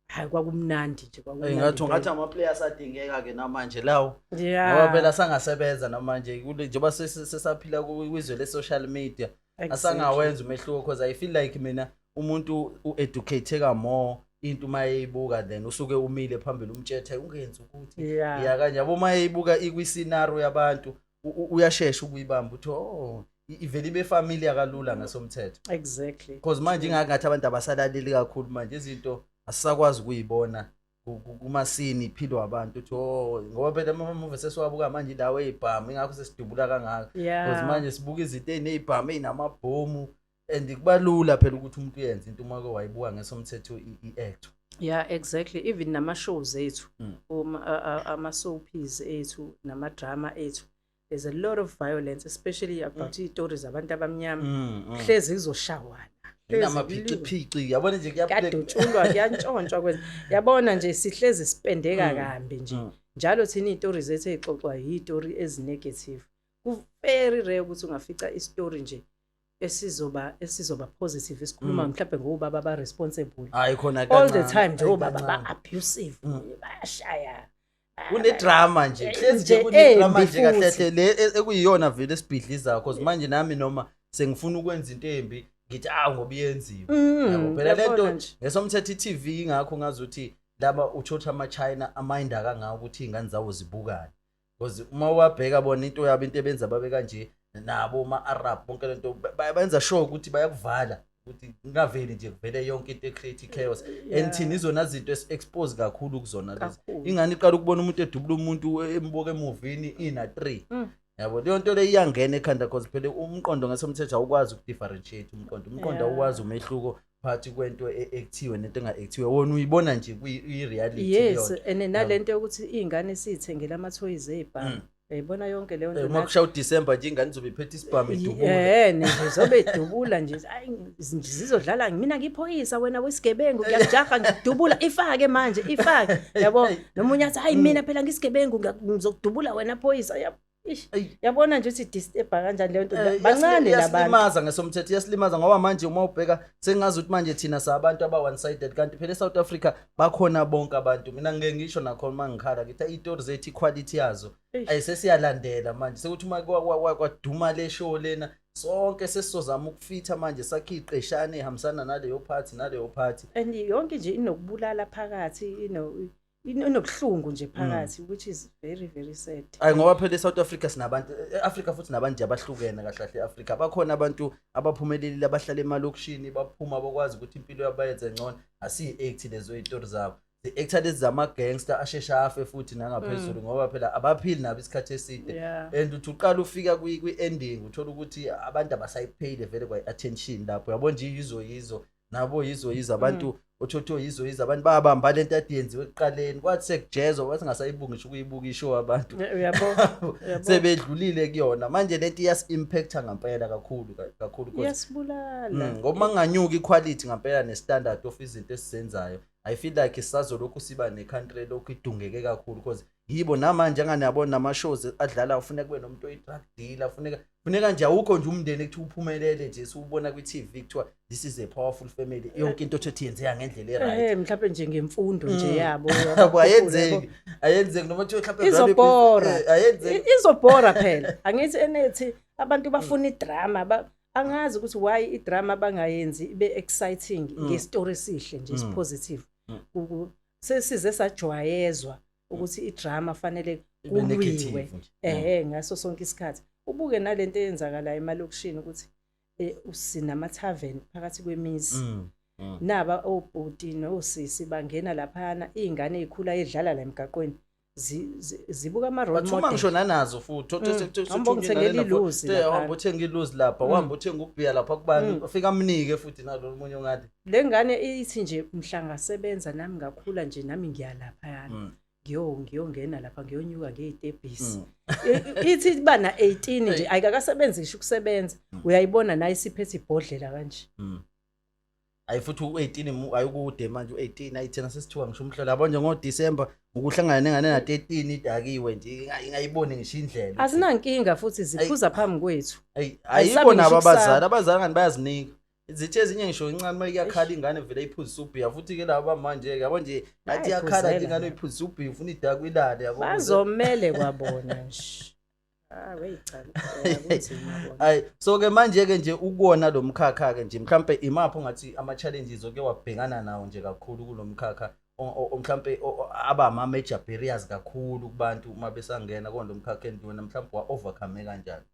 hayi kwakumnandi nje kwakumnandi ngathi ama players adingeka ke namanje lawo ngoba phela sangasebenza namanje njengoba sesaphila kwizwe le social media asangawenza umehluko because I feel like mina umuntu ueducateka more into mayibuka then usuke umile phambili umtshethe ungenza ukuthi ya kanje yabo mayibuka ikwi scenario yabantu uyashesha ukuyibamba uthi iveli befamily akalula ngasomthetho. Exactly. Because manje ingathi abantu abasalaleli kakhulu manje izinto asisakwazi ukuyibona kumasini iphilwa abantu uthi ngoba phela ama-movie sesiwabuka manje indawo eyibhamu ingakho sesidubula kangaka because manje sibuka izinto ey'ney'bhamu ey'namabhomu and kubalula phela ukuthi umuntu uyenze into uma wayibuka ngesomthetho i-act. Yeah, exactly. Even nama-shows ethu ama-soapies ethu nama-drama ethu, there's a lot of violence, especially about iy'tori zabantu abamnyama hlezi izoshawana inamaphiciphici yabona nje kuyadutshulwa kuyantshontshwa kwenza yabona nje sihlezi sipendeka kambi nje njalo thina iy'tori zethu ey'xoxwa yiy'tori ezinegative. Ku-very rare ukuthi ungafica isitori nje esizoba positive esikhuluma mhlawumbe ngobaba ba-responsible all the time nje obaba ba-abusive bayashaya kunedrama nje hlezi nje kunedrama nje kahle le ekuyiyona vele esibhidliza because manje nami noma sengifuna ukwenza into embi ngithi ngoba iyenziwe yabo phela lento ngesomthetho i-TV ingakho ngazuthi laba uthotha ama-China amayinda kangaka ukuthi iy'ngane zawo zibukane because uma wabheka bona into yabo into ebenza babe kanje nabo ma-Arab bonke lento bayenza sure ukuthi bayakuvala ukuthi ngaveli nje kuvele yonke into ecreate chaos and thina izona zinto esi-expose kakhulu kuzona lezi ingane iqala ukubona umuntu edubula umuntu embuka emovini ina 3 yabo leyo nto le iyangena ekhanda because phela umqondo ngasomthetho awukwazi ukudifferentiate umqondo awukwazi umehluko phakathi kwento ekuthiwe nento enga-ekuthiwe wona uyibona nje kuyi-reality. Yes, and nalento yokuthi iy'ngane siy'thengela ama-toys ey'bhamu yayibona yonke leyo nto uma kushaya uDisemba nje ingane izobe iphethe isibhamu idubula nje idubula nje zizodlala mina ngiphoyisa wena wesigebengu ngiyakujaha ngidubula ifake manje ifake yabo nomunye athi hayi mina phela ngisigebengu ngizokudubula wena phoyisa yabona nje ukuthi disturba kanjani leyo nto bancane labantu yasilimaza ngesomthetho yasilimaza ngoba manje uma ubheka sengazi ukuthi manje thina sabantu aba one sided kanti phela eSouth Africa bakhona bonke abantu mina ngeke ngisho nakhona mangikhala ngithi izitori zethu equality yazo ayisesiyalandela manje sekuthi uma kwaduma le show lena sonke sesizozama ukufitha manje sakhe iqeshane ehambisana naleyo party and yonke nje inokubulala phakathi inobuhlungu nje phakathi which is very very sad. Ngoba phela eSouth Africa sinabantu eAfrica futhi nabantu abahlukene kahle eAfrica bakhona abantu abaphumelelile abahlala emalokishini baphuma bakwazi ukuthi impilo yabo bayenze ngcono asi-act lezo izitori zabo the-actor lezi zama-gangster ashesha afe futhi nangaphezulu ngoba phela abaphili nabo isikhathi eside and uthi uqala ufika kwi-ending uthola ukuthi abantu abasayipheyile vele kwa-attention lapho yabo nje yizo nabo yizo abantu othotho yizo abantu babamba lento ade yenziwe ekuqaleni kwathi sekujezwa wathi ngasayibuki ngisho ukuyibuka ishow abantu sebedlulile kuyona manje lento iyas-impacta ngempela kakhulu iyasibulala ngoba nganyuka iquality ngempela ne-standard of izinto esizenzayo I feel like isazolokhu siba ne-country lokhu idungeke kakhulu because yibo namanje nganiyabona nama-shows adlala ufuneka kube nomuntu oyi-drug dealer funeka nje awukho nje umndeni ekuthi uphumelele nje siwubona kwi-TV kuthiwa this is a powerful family yonke into othi yenzeka ngendlela e-right mhlawumbe nje ngemfundo nje yabo ayenzeki noma kuthiwa mhlawumbe izobhora phela angithi enethi abantu bafuna idrama angazi ukuthi why idrama bangayenzi ibe exciting ngestory esihle nje positive sesize sajwayezwa ukuthi idrama fanele kulwiwe ngaso sonke isikhathi ubuke nalento eyenzakala emalokishini ukuthi usinama-tavern phakathi kwemizi naba obhuti nosisi bangena laphana iy'ngane ey'khula edlala la emgaqweni zibuka ama-role model uma ngishona nazo futhi uhamba uthenga iluzi lapha uhamba uthenga ubhiya lapha kubani ufika amnike futhi nalo munye ongathi le ngane ithi nje mhla ngasebenza nami ngakhula nje nami ngiyalaphayana ngiyongena lapha ngiyonyuka ngey'tebhisi ithi bana 18 nje ayikakasebenzi ngisho ukusebenza uyayibona naye isiphethe ibhodlela kanje ayi futhi u-18 ayikude manje u-18 ayithena sesithiwa ngisho umhlola yabo nje ngoDisemba ukuhlangana nengane na-13 idakiwe nje ingayiboni ngisho indlela asinankinga futhi ziphuza phambi kwethu ayikho nabo abazali ngani bayazinika zithe ezinye ngisho incane uma iyakhala ingane vele iphuzisa ubhiya futhi ke laba manje yabo nje athi yakhala ingane iphuzisa ubhiya ufuna idakwe ilale yabo bazomele kwabona nje hayi so ke manje ke nje ukubona lo mkhakha ke nje mhlambe imapho ngathi ama-challenges oke wabhekana nawo nje kakhulu kulo mkhakha mhlambe ama-major barriers kakhulu kubantu uma besangena kulo mkhakha endiwena mhlambe wa-overcome kanjani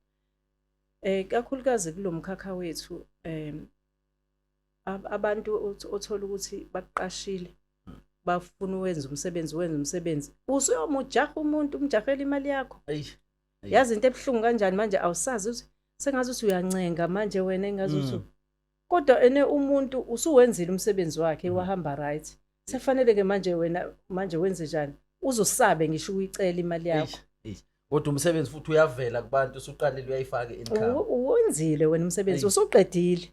Kakhulukazi kulomkhakha wethu abantu othola ukuthi baqashile bafuna wenza umsebenzi usuyomujaha umuntu umjahela imali yakho yazi into ebhlungu kanjani manje awusazi ukuthi sengazi ukuthi uyancenga manje wena engazi ukuthi kodwa umuntu usuwenzile umsebenzi wakhe wahamba right sefanele ke manje wenze njani uzosabe ngisho uyicela imali yakho kodwa umsebenzi futhi uyavela kubantu usuqalile uyayifaka income uwenzile wena umsebenzi usuqedile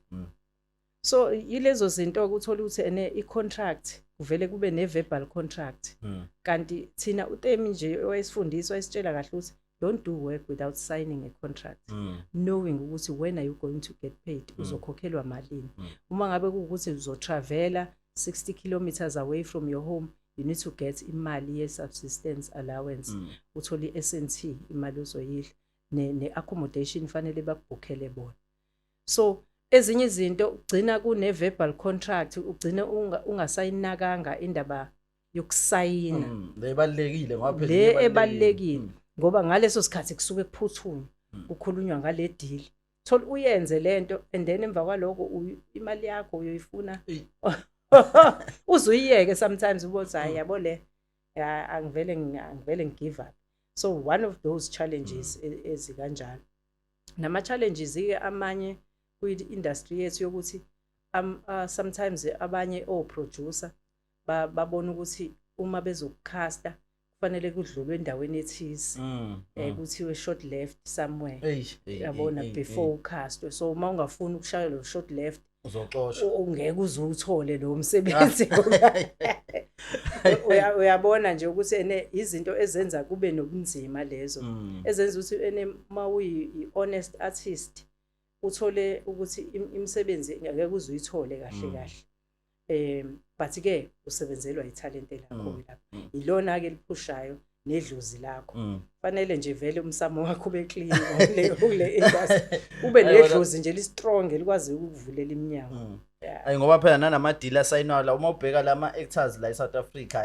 so yilezo zinto ukuthola ukuthi i-contract kuvele kube ne-verbal contract kanti thina uTemi nje owayesifundisa wayesitshela kahle ukuthi don't do work without signing a contract knowing ukuthi when are you going to get paid uzokhokhelwa malini uma ngabe ukuthi uzotravela 60 kilometers away from your home you need to get imali ye-subsistence allowance uthole i-SNT imali ozoyidla ne-accommodation fanele bakubhukhele bona so ezinye izinto ugcina kune-verbal contract ugcina ungasayinakanga indaba yokusayina lebalekile ngoba le ebalekile ngoba ngaleso sikhathi kusuke kuphuthuma kukhulunywa ngale deal thola uyenze lento and then emva kwaloko imali yakho uyoyifuna uzuyiyeke sometimes ubothi hayi yabo le angivele ngigive up so one of those challenges ezikanjalo nama challenges ke amanye kwi-industry yethu yokuthi sometimes abanye producer babona ukuthi uma bezocasta kufanele kudlulwe endaweni ethize kuthiwe short left somewhere yabona before cast so uma ungafuni ukushaya lo short left uzoxoshwa ungeke uzuthole lo msebenzi uyabona nje ukuthi izinto ezenza kube nobunzima lezo ezenza ukuthi uma uyi-honest artist uthole ukuthi imisebenzi ngeke uzuyithole kahle but ke usebenzelwa italent lakho lapha ilona ke liphushayo nedluzi lakho fanele nje vele umsamo wakho ube clean kule industry ube nedluzi nje listrong likwazi ukuvulela iminyango ayi ngoba phela nanama deal asayinwa la uma ubheka lama actors la eSouth Africa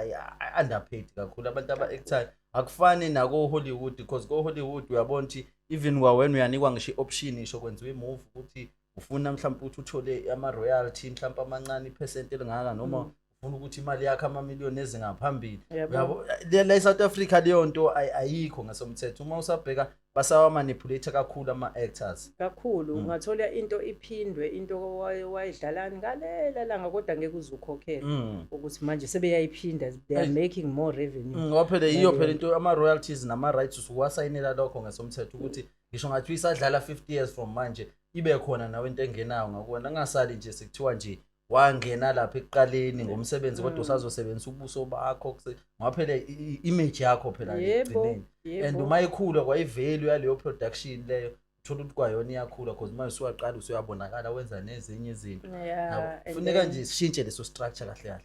underpaid kakhulu abantu aba-actor akufani nako Hollywood because ko Hollywood uyabona ukuthi even wena uyanikwa ngisho option ngisho kwenziwe movie ukuthi ufuna mhlawumbe ukuthi uthole ama royalty mhlawumbe amancane percent elingaka noma ufuna ukuthi imali yakhe amamiliyoni ezingaphambili yabo la eSouth Africa leyo nto ayikho ngasomthetho uma usabheka basawa manipulate kakhulu ama actors kakhulu ungathola into iphindwe into wayidlalani ngalela langa kodwa ngeke uzukhokhela ukuthi manje sebeyayiphinda they are making more revenue ngoba phela iyo phela into ama royalties nama rights usuwasayinela lokho ngasomthetho ukuthi ngisho ngathi uyisadlala 50 years from manje ibe khona nawe into engenayo ngakubona ngasali nje sekuthiwa nje wangena lapha ekuqaleni ngomsebenzi kodwa usazosebenzisa ubuso bakho ngoba phela image yakho phela egcineni and uma ikhula kwayivalue yaleyo production leyo uthola ukuthi kwayona iyakhula because manje usuwaqala usuyabonakala wenza nezinye izinto kufuneka nje sishintshe leso structure kahle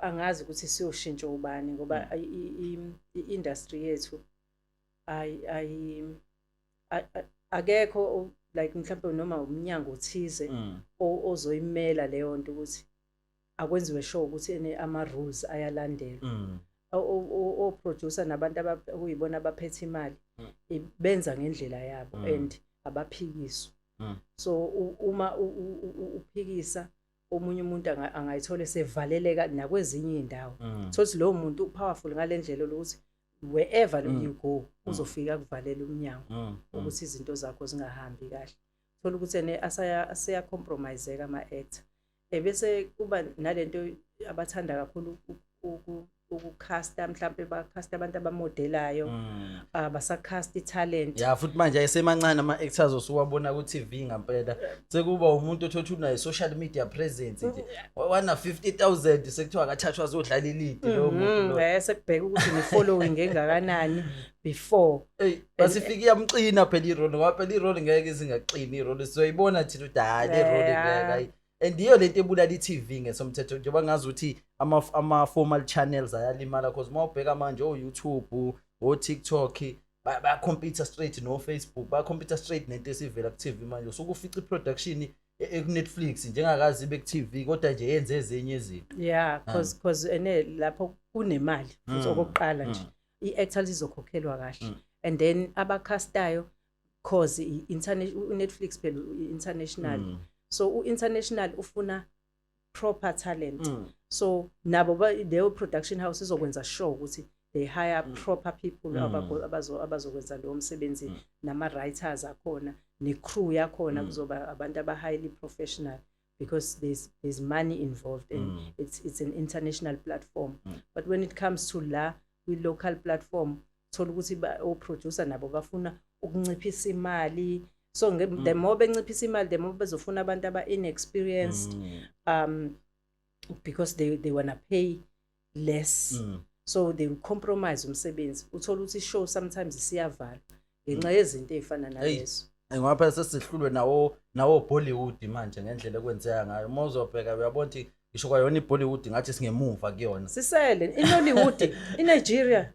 angazi ukuthi siyoshintsha ubani ngoba i-industry yethu akekho like mhlawumbe noma umnyango othize ozoyimela leyo nto ukuthi akwenziwe sure ukuthi ama rules ayalandelwa o-producer nabantu okuyibona abaphethe imali benza ngendlela yabo and abaphikiswa so uma uphikisa omunye umuntu angayithola sevaleleka nakwezinye indawo sothi lo muntu upowerful ngalendlela lokuthi wherever you go uzofika kuvalela umnyango ukuthi izinto zakho zingahambi kahle thola ukuthi asaya compromise ama actor bese kuba nalento abathanda kakhulu ukucasta mhlawumbe bacasta abantu abamodelayo basacast italent futhi manje ayisemancane ama actors osuwabona ku TV ngempela sekuba umuntu othotha unayo social media presence nje wana 50,000 sekuthiwa akathathwa azodlala ilidi lo muntu sekubheka ukuthi ni following engakanani before basifika iyamqina phela irole ngoba phela irole ngeke izingaqini irole sizoyibona thina ukuthi hayi le role ngeke and iyo lento ebulala iTV ngesomthetho njengoba ngazi ukuthi ama formal channels ayalimala because mawubheka manje YouTube TikTok ba compete straight no Facebook ba compete straight nento esivela ku TV manje usukufica iproduction ku Netflix njengakazi be ku TV kodwa nje yenze ezinye izinto because lapho kunemali futhi okokuqala nje i-actors izokhokhelwa kahle and then abacastayo cause Netflix phela international so international ufuna proper talent so nabo leyo production house izokwenza sure ukuthi they hire proper people abazokwenza lo msebenzi nama writers akhona ne crew yakhona kuzoba abantu aba highly professional because there's money involved and it's an international platform but when it comes to la with local platform thola ukuthi o producer nabo bafuna ukunciphisa imali so the more benciphisa imali the more bezofuna abantu aba inexperienced because they want to pay less so they will compromise umsebenzi uthola ukuthi show sometimes isiyavala ngenxa yezinto ezifana nalezo ngoba sesihlulwe nawo Bollywood manje ngendlela ekwenzeka ngayo uma uzobheka uyabona ukuthi ngisho kwayona iBollywood ngathi singemuva kuyona sisele iNollywood iNigeria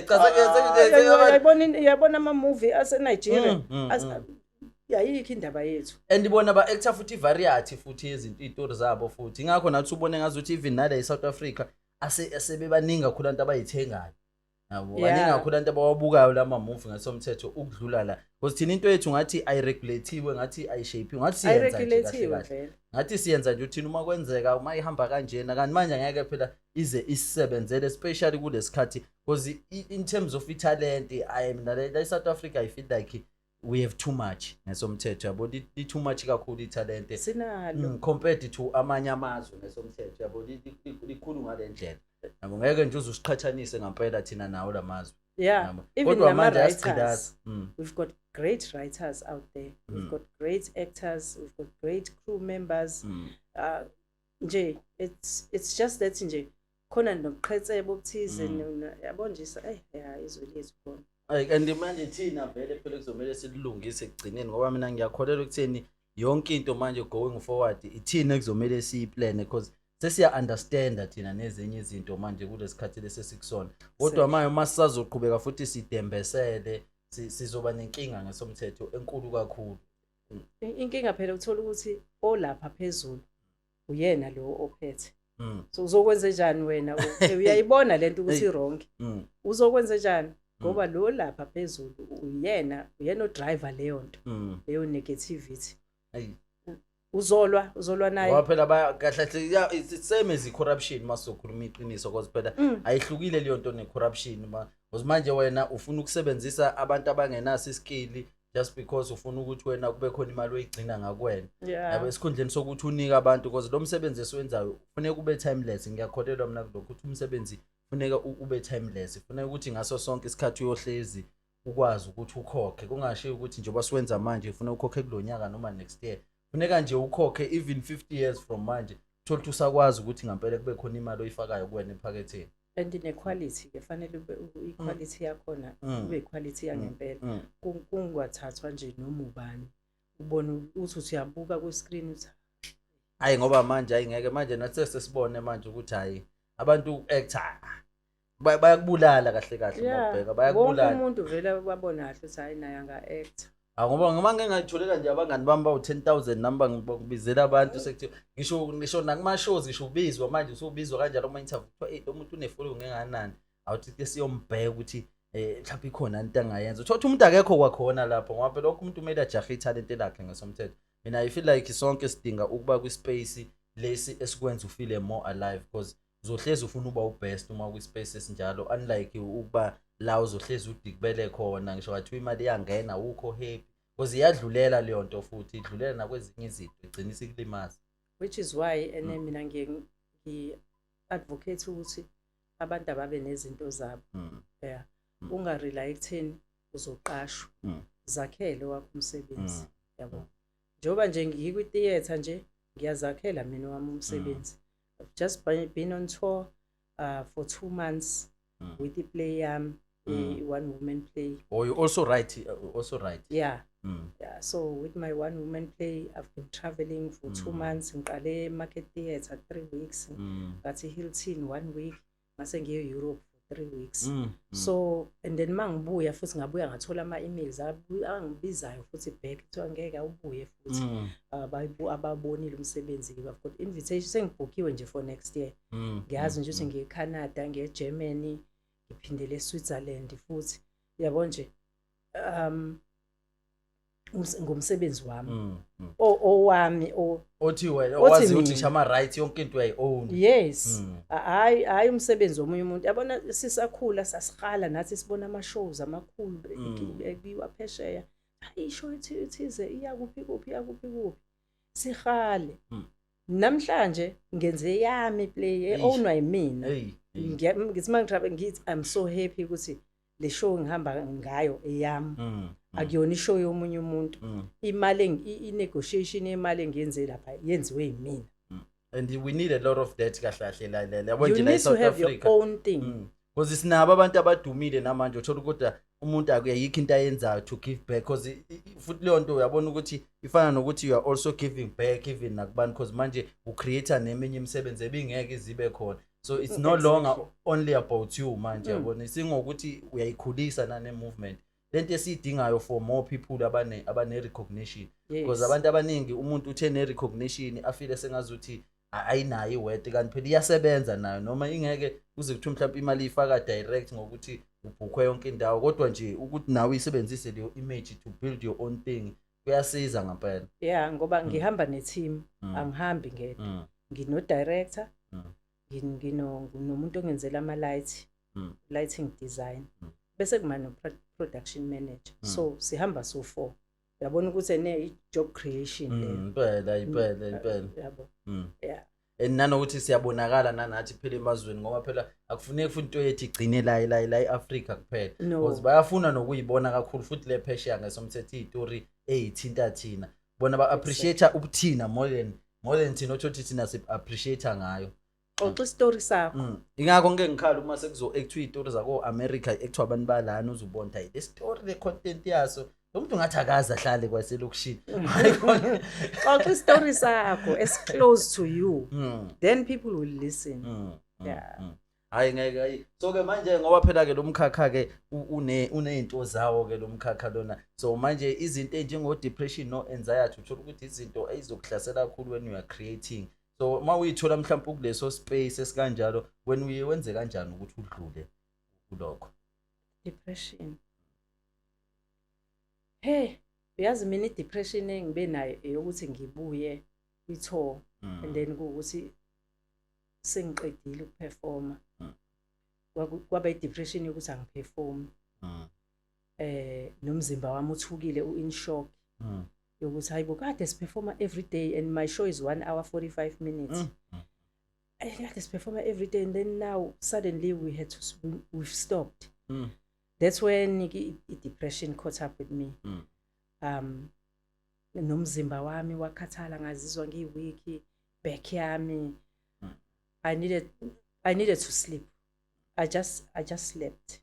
cha yabona ama movie ase Nigeria yayikho indaba yethu and ibona ba actor futhi variety futhi izinto izitori zabo futhi ngakho nathi ubone ngazuthi even nala eSouth Africa asebebaningi kakhulu abantu abayithengayo yabo baningi kakhulu abantu abawabukayo lama movie ngasomthetho ukudlula la because thina into yethu ngathi ayiregulatiwe ngathi ayishape ngathi siyenza nje ngathi siyenza nje uthina uma kwenzeka uma ihamba kanjena kanti manje ngeke phela ize isebenzele especially kulesikhathi because in terms of talent I am la South Africa I feel like we have too much ngesomthetho yabo too much kakhulu italent sinalo compared to amanye amazwe ngesomthetho yabo likhulu ngalendlela yabo ngeke nje uzusiqhathanise ngempela thina nawo lamazwe even nama writers we've got great writers out there we've got great actors we've got great crew members nje it's just that nje khona nobuqhetsebo obuthize yabo nje izwe lethu khona and manje thina vele phela kuzomela silungise ekugcineni ngoba mina ngiyakholelwa ukutheni yonke into manje going forward ithina kuzomela siyiplan because sesiya understand thina nezinye izinto manje kulesikhathi lesesikusona kodwa manje uma sisazoqhubeka futhi sidembesele sizoba nenkinga ngesomthetho enkulu kakhulu inkinga phela uthola ukuthi olapha phezulu uyena lo ophethe so uzokwenza njani wena uyayibona lento ukuthi wrong uzokwenza njani ngoba lo lapha phezulu uyena odriver leyo nto leyo negativity uzolwa naye ngoba phela kahle it's same as corruption masokhuluma iqiniso because phela ayihlukile leyo nto ne corruption because manje wena ufuna ukusebenzisa abantu abangenaso iskill just because ufuna ukuthi wena kube khona imali oyigcina ngakwena yabo esikhundleni sokuthi unika abantu because lo msebenzi esiwenzayo ufuneka ube timeless ngiyakholelwa mina lokho ukuthi umsebenzi ufuneka ube timeless ufuneka ukuthi ngaso sonke isikhathi uyohlezi ukwazi ukuthi ukhokhe kungashiyo ukuthi nje basiwenza manje ufuneka ukhokhe kulonyaka noma next year ufuneka nje ukhokhe even 50 years from manje thola ukuthi usakwazi ukuthi ngempela kube khona imali oyifakayo kuwena ephaketheni and ine quality kufanele ube iquality yakhona ube iquality yangempela kungwathathwa nje noma ubani ubona ukuthi uyabuka ku screen uthi hayi ngoba manje ayingeke manje nathi sesibone manje ukuthi hayi abantu actor bayakubulala kahle ngokubheka bayakubulala umuntu vele wabona kahle ukuthi hayi naye anga actor ngoba ngeke ngayitholela nje abangani bami bawu 10,000 number ngibizela abantu sekuthiwa ngisho nakuma shows ngisho ubizwa manje usubizwa kanjalo uma interview lo muntu unefollow ngenganani awuthi ke siyombheka ukuthi mhlawumbe ikhona into angayenza uthola umuntu akekho kwakhona lapho ngoba phela lokho umuntu umele ajahe italent lakhe ngesomthetho mina I feel like sonke sidinga ukuba kwi space lesi esikwenza ufeel more alive because uzohlezi ufuna uba ubest uma kwi space esinjalo unlike ukuba la uzohlezi udikubele khona ngisho wathi imali iyangena ukho happy because iyadlulela leyo nto futhi idlulela nakwezinye izinto igcina isikulimaza which is why ene mina ngi advocate ukuthi abantu ababe nezinto zabo ungarely ekutheni uzoqashwa zakhele wakho umsebenzi yabo njoba nje ngikwi theater nje ngiyazakhela mina wami umsebenzi I've just been on tour for 2 months with the play one woman play. Oh, you also write yeah so with my one woman play I've been traveling for 2 months ngiqale Market Theatre 3 weeks ngathi Hilton 1 week mase ngiye Europe for 3 weeks so and then mangibuya futhi ngabuya ngathola ama emails angibizayo futhi back kuthiwa ngeke ubuye futhi ababonile umsebenzi I've got invitation sengibookiwe nje for next year ngiyazi nje ukuthi ngiye Canada ngiye Germany ngiphindele eSwitzerland futhi yabo nje ngomsebenzi wami owami othi wena othi wazi mina. ukuthi shama right yonke into uyayi-own. Yes. Hayi umsebenzi womunye umuntu. Yabona sisakhula sasihala nathi sibona ama-shows amakhulu ebiwa phesheya. Hayi ishow ethize iya kuphi. Sihale. Namhlanje ngenze yami play ownwa yimina. Ngithi mangitravel ngithi I'm so happy ukuthi le show ngihamba ngayo eyami. Akuyona ishow yomunye umuntu. Imali i-negotiation yemali engiyenze lapha yenziwe yimina. And we need a lot of that kahle la yabo You nje la need to eSouth have your Africa. own thing. Because sinabo abantu abadumile namanje uthola ukuthi umuntu akuyikho into ayenzayo to give back because futhi leyo nto uyabona ukuthi ifana nokuthi you are also giving back even nakubani because manje ucreator neminye imisebenzi ebingeke izibe khona. So it's no longer only about you manje yabona singokuthi uyayikhulisa nane movement. Lento esiyidingayo for more people abane recognition because abantu abaningi umuntu uthe ne recognition afile sengazuthi ayinayo iwede kanti phela iyasebenza nayo noma ingeke kuze kuthi mhlawumbe imali ifaka direct ngokuthi ubhukhwe yonke indawo kodwa nje ukuthi nawe isebenzise leyo image to build your own thing kuyasiza ngempela. Yeah, ngoba ngihamba neteam angihambi ngedwa. Ngino director, nginomuntu ongenzela ama lighting design. Bese kuma no production manager. So sihamba so 4. Uyabona ukuthi ene job creation le. Impela. Yabo. Yeah. Nanokuthi siyabonakala nanathi phela emazweni ngoba phela akufuneki futhi into yethi igcine la eAfrica kuphela because bayafuna nokuyibona kakhulu futhi le phesheya ngesomthetho izitori ezithinta thina bona ba appreciate ubuthina more than thina othi thina si appreciate ngayo. Xoxa istory sakho. Ingakho ngeke ngikhala uma sekuzo act izitori zako America act abantu balana uzubona hayi le story le content yaso umuntu ngathi akaza ahlale kwaselokushini. Xoxa istory sakho as close to you. Then people will listen. Yeah. Hayi ngeke so ke manje ngoba phela ke lo mkhakha ke unezinto zawo ke lo mkhakha lona so manje izinto enjengo depression no anxiety uthola ukuthi izinto ezizokuhlasela kakhulu when you are creating. So ma uyithola mhlawumbe kuleso space esikanjalo when wenze kanjani ukuthi udlule kulokho depression. Hey, uyazi mina i-depression engibe nayo eyokuthi ngibuye kwi-tour and then ukuthi sengiqedile ukuperforma. Kwaba i-depression yokuthi angiperform. Nomzimba wami uthukile in shock. Yokuthi hayibo kade siperforma every day and my show is 1 hour 45 minutes. Kade siperforma every day and then now suddenly we've stopped. That's when i-depression caught up with me. Nomzimba wami wakhathala ngazizwa ngiweak, back yami. I needed to sleep. I just slept.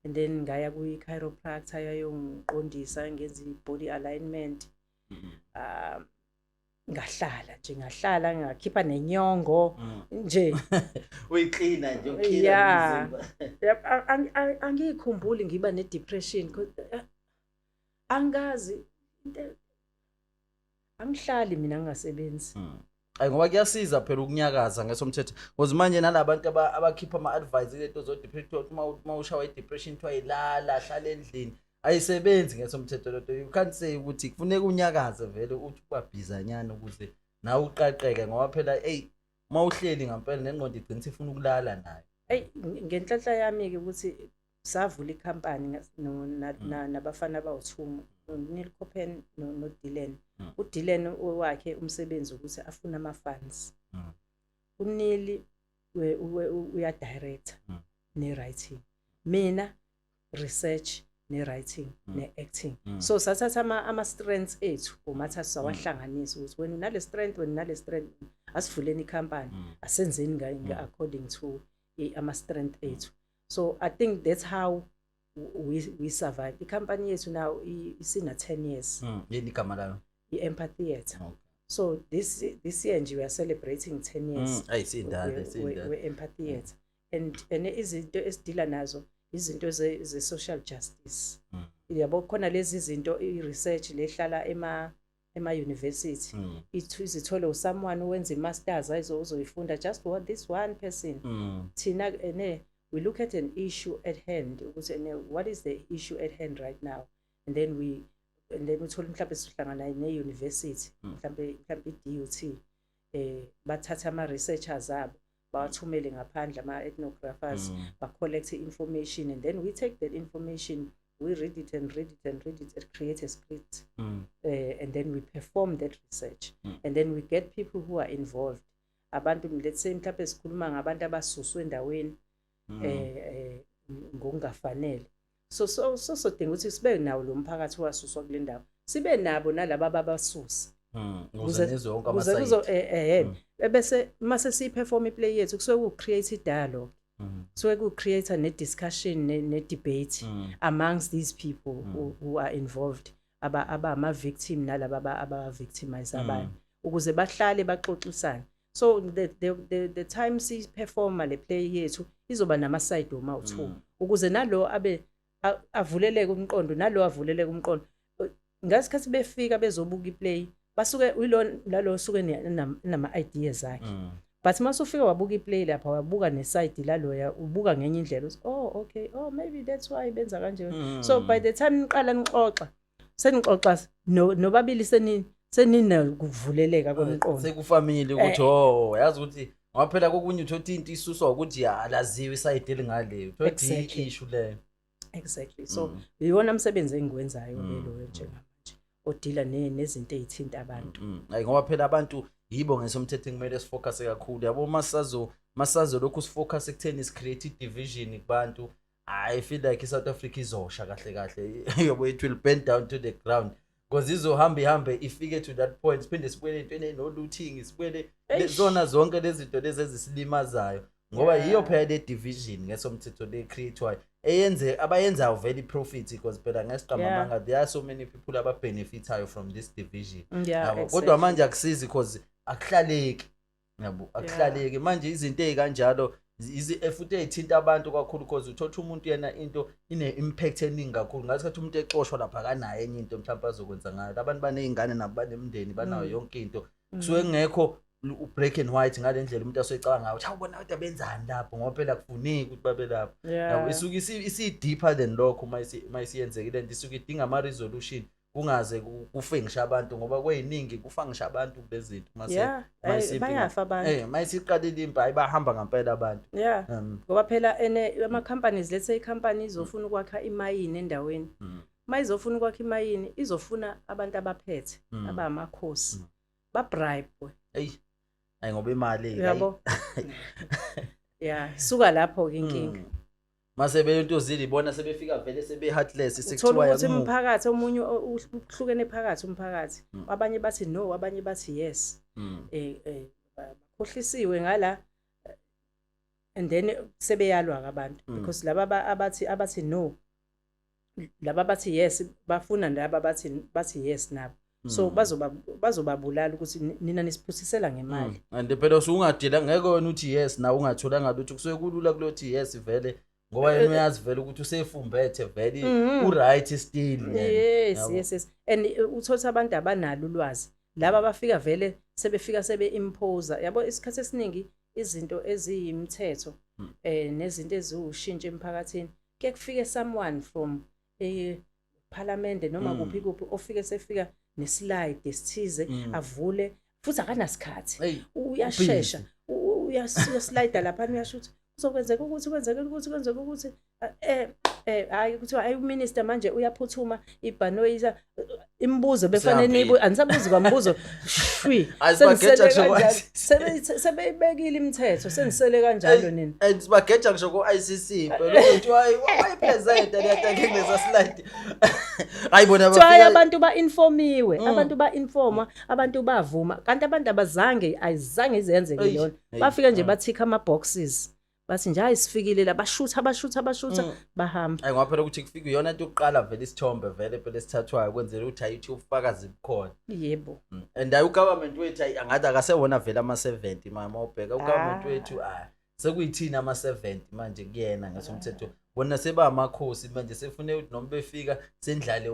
And then ngaya ku-chiropractor yayongiqondisa ngenza i-body alignment. Ngahlala ngakhipha nenyongo nje uyicleana nje ukhila umzimba. Angikhumbuli ngiba ne-depression angazi angihlali mina ngingasebenzi. Hayi ngoba kuyasiza phela ukunyakaza ngesomthetho because manje nalabantu abakhipha ama-advice into zo depression uma ushawa i-depression kuthiwa ilala hlala endlini ayisebenzi ngesomthetho lento you can't say ukuthi kufuneka unyakaze vele uthi ubabhizanyana ukuze nawe uqaqeke ngoba phela uma uhleli ngempela nengqondo igcina ifuna ukulala nayo. Ngenhlanhla yami ke ukuthi savula ikhampani nabafana abawu2 Nilkopen no Dylan. uDylan wakhe umsebenzi ukuthi afuna ama funds. Unili uya director ne writing. Mina research ne writing ne acting. So sathatha ama strengths ethu umathatha sawahlanganisa ukuthi wena unale strength asivuleni ikhampani asenzeni ngayo according to ama strength ethu. So I think that's how we survive. The company yethu now is in 10 years. Yini igama layo? Empatheatre. So this year nje we are celebrating 10 years. I see that. We Empatheatre. And izinto esidila nazo izinto ze social justice. Yabo khona lezi izinto i-research lehlala ema university. Izithole someone wenza masters ayizoyifunda just what this one person. Thina we look at an issue at hand. What is the issue at hand right now? And then we and then uthola mhlawumbe sihlangana ne-university mhlawumbe i-DUT bathatha ama-researchers abo bawathumele ngaphandle ama-ethnographers ba-collect information, and then we take that information, we read it and create a script, and then we perform that research, and then we get people who are involved. Abantu, let's say mhlawumbe sikhuluma ngabantu abasuswe endaweni ngokungafanele, so dinga ukuthi sibe nawo lo mphakathi wasuswa kule ndawo, sibe nabo nalabo ababasusa bese mase siyiperform iplay yethu kusuke ku-create i-dialogue, kusuke ku-create ne-discussion ne-debate amongst these people who are involved, abama-victim nalaba aba-victimize abanye, ukuze bahlale baxoxisane. So the time siyiperforma le play yethu izoba nama-side oma-2 ukuze nalo avuleleke umqondo, nalo avuleleke umqondo. Ngasikhathi befika bezobuka iplay basuke lalo suke nama-ideas akhe, but mase ufika wabuka iplay lapha wabuka neside laloya ubuka ngenye indlela uthi okay, maybe that's why benza kanje. So by the time niqala nixoxa senixoxa nobabili seninakuvuleleka komqondo, sekufamily ukuthi yazi ukuthi ngaphela kokunye uthothi into isuswa ukuthi alaziwe iside elingale, uthothi issue le. Exactly. So yona umsebenzi engikwenzayo lo njengamanje odila nezinto ezithinta abantu. Hayi ngoba phela abantu yibo ngesomthetho kumele sifocus kakhulu, yabo masazo lokhu sifocus ekutheni create division kubantu. I feel like South Africa izosha kahle yabo, it will bend down to the ground because izohambe ifike to that point siphinde sibuyele entweni no looting, sibuyele zona zonke lezi zinto lezi ezisilimazayo ngoba yiyo phela le division ngesomthetho le createwayo abayenzayo very profit, because phela ngesiqamanga there are so many people ababenefitayo from this division. Kodwa manje akusizi because akuhlaleki, yabo akuhlaleki manje izinto ezikanjalo futhi ezithinta abantu kakhulu because uthola umuntu yena into ine-impact eningi kakhulu. Ngasikhathi umuntu exoshwa lapha kanayo enye into mhlawumbe azokwenza ngayo, abantu banezingane nabo banemndeni banayo yonke into, kusuke kungekho u-black and white ngale ndlela umuntu asoyicabanga ngayo ukuthi awubona ukuthi abenzani lapho ngoba phela kufuneki ukuthi babe lapho. Yabo isuke isi-deeper than lokho mayisiyenzekile nto, isuke idinga ama-resolution kungaze kufe ngisho abantu ngoba kweyiningi kufa ngisho abantu kulezinto bayafa abantu mayisiqalile impi bahamba ngempela abantu. Ngoba phela ama-companies, let's say i-company izofuna ukwakha imayini endaweni, mayizofuna ukwakha imayini izofuna abantu abaphethe abamakhosi babribwe. Hayi ngoba imali yabo suka lapho ke inkinga mase beyonto zilibona sebefika vele sebe-heartless sekuthiwa ukuthi umphakathi omunye uhlukene phakathi umphakathi, abanye bathi no, abanye bathi yes, bakhohlisiwe ngala, and then sebeyalwa abantu because laba abathi no, laba bathi yes bafuna laba bathi yes nabo, so bazobabulala ukuthi nina nisiphusisela ngemali. And phela usungadila ngeke wena uthi yes na ungathola ngaluthi kusuke kulula kulothi yes vele ngoba yena uyazi vele ukuthi usefumbethe vele u-right still. Yes and uthola abantu abanalo ulwazi laba bafika vele sebefika sebe-impose, yabo isikhathi esiningi izinto eziyimthetho nezinto eziwushintsho emphakathini ke kufike someone from parliament noma kuphi ofike sefika neslide esithize avule futhi akanasikhathi uyashesha uyaslide lapha uyasho ukuthi kuzokwenzeka ukuthi hayi kuthiwa ayi uminister manje uyaphuthuma ibhanoyiza imibuzo befanele anisabuzi kwambuzo sebeyibekile imithetho senisele kanjalo nini sibageja ngisho ko-ICC phela ukuthi wayipresent liyatake kuleza slide hayi bona bafika abantu ba-informiwe, abantu ba-informa, abantu bavuma, kanti abantu azange izenzeke yona, bafika nje bathika ama-boxes bathi nje hayi sifikile la bashutha bahamba. Hayi ngoba phela ukuthi kufika yona into yokuqala vele isithombe vele phela esithathwayo kwenzela ukuthi ayithi ufakazi bukhona. Yebo. And ugovernment wethu angathi akasewona vele ama-70 mama ubheka ugovernment wethu sekuyithina ama-70 manje kuyena ngesomthetho bona seba amakhosi manje sefune ukuthi noma befika sendlale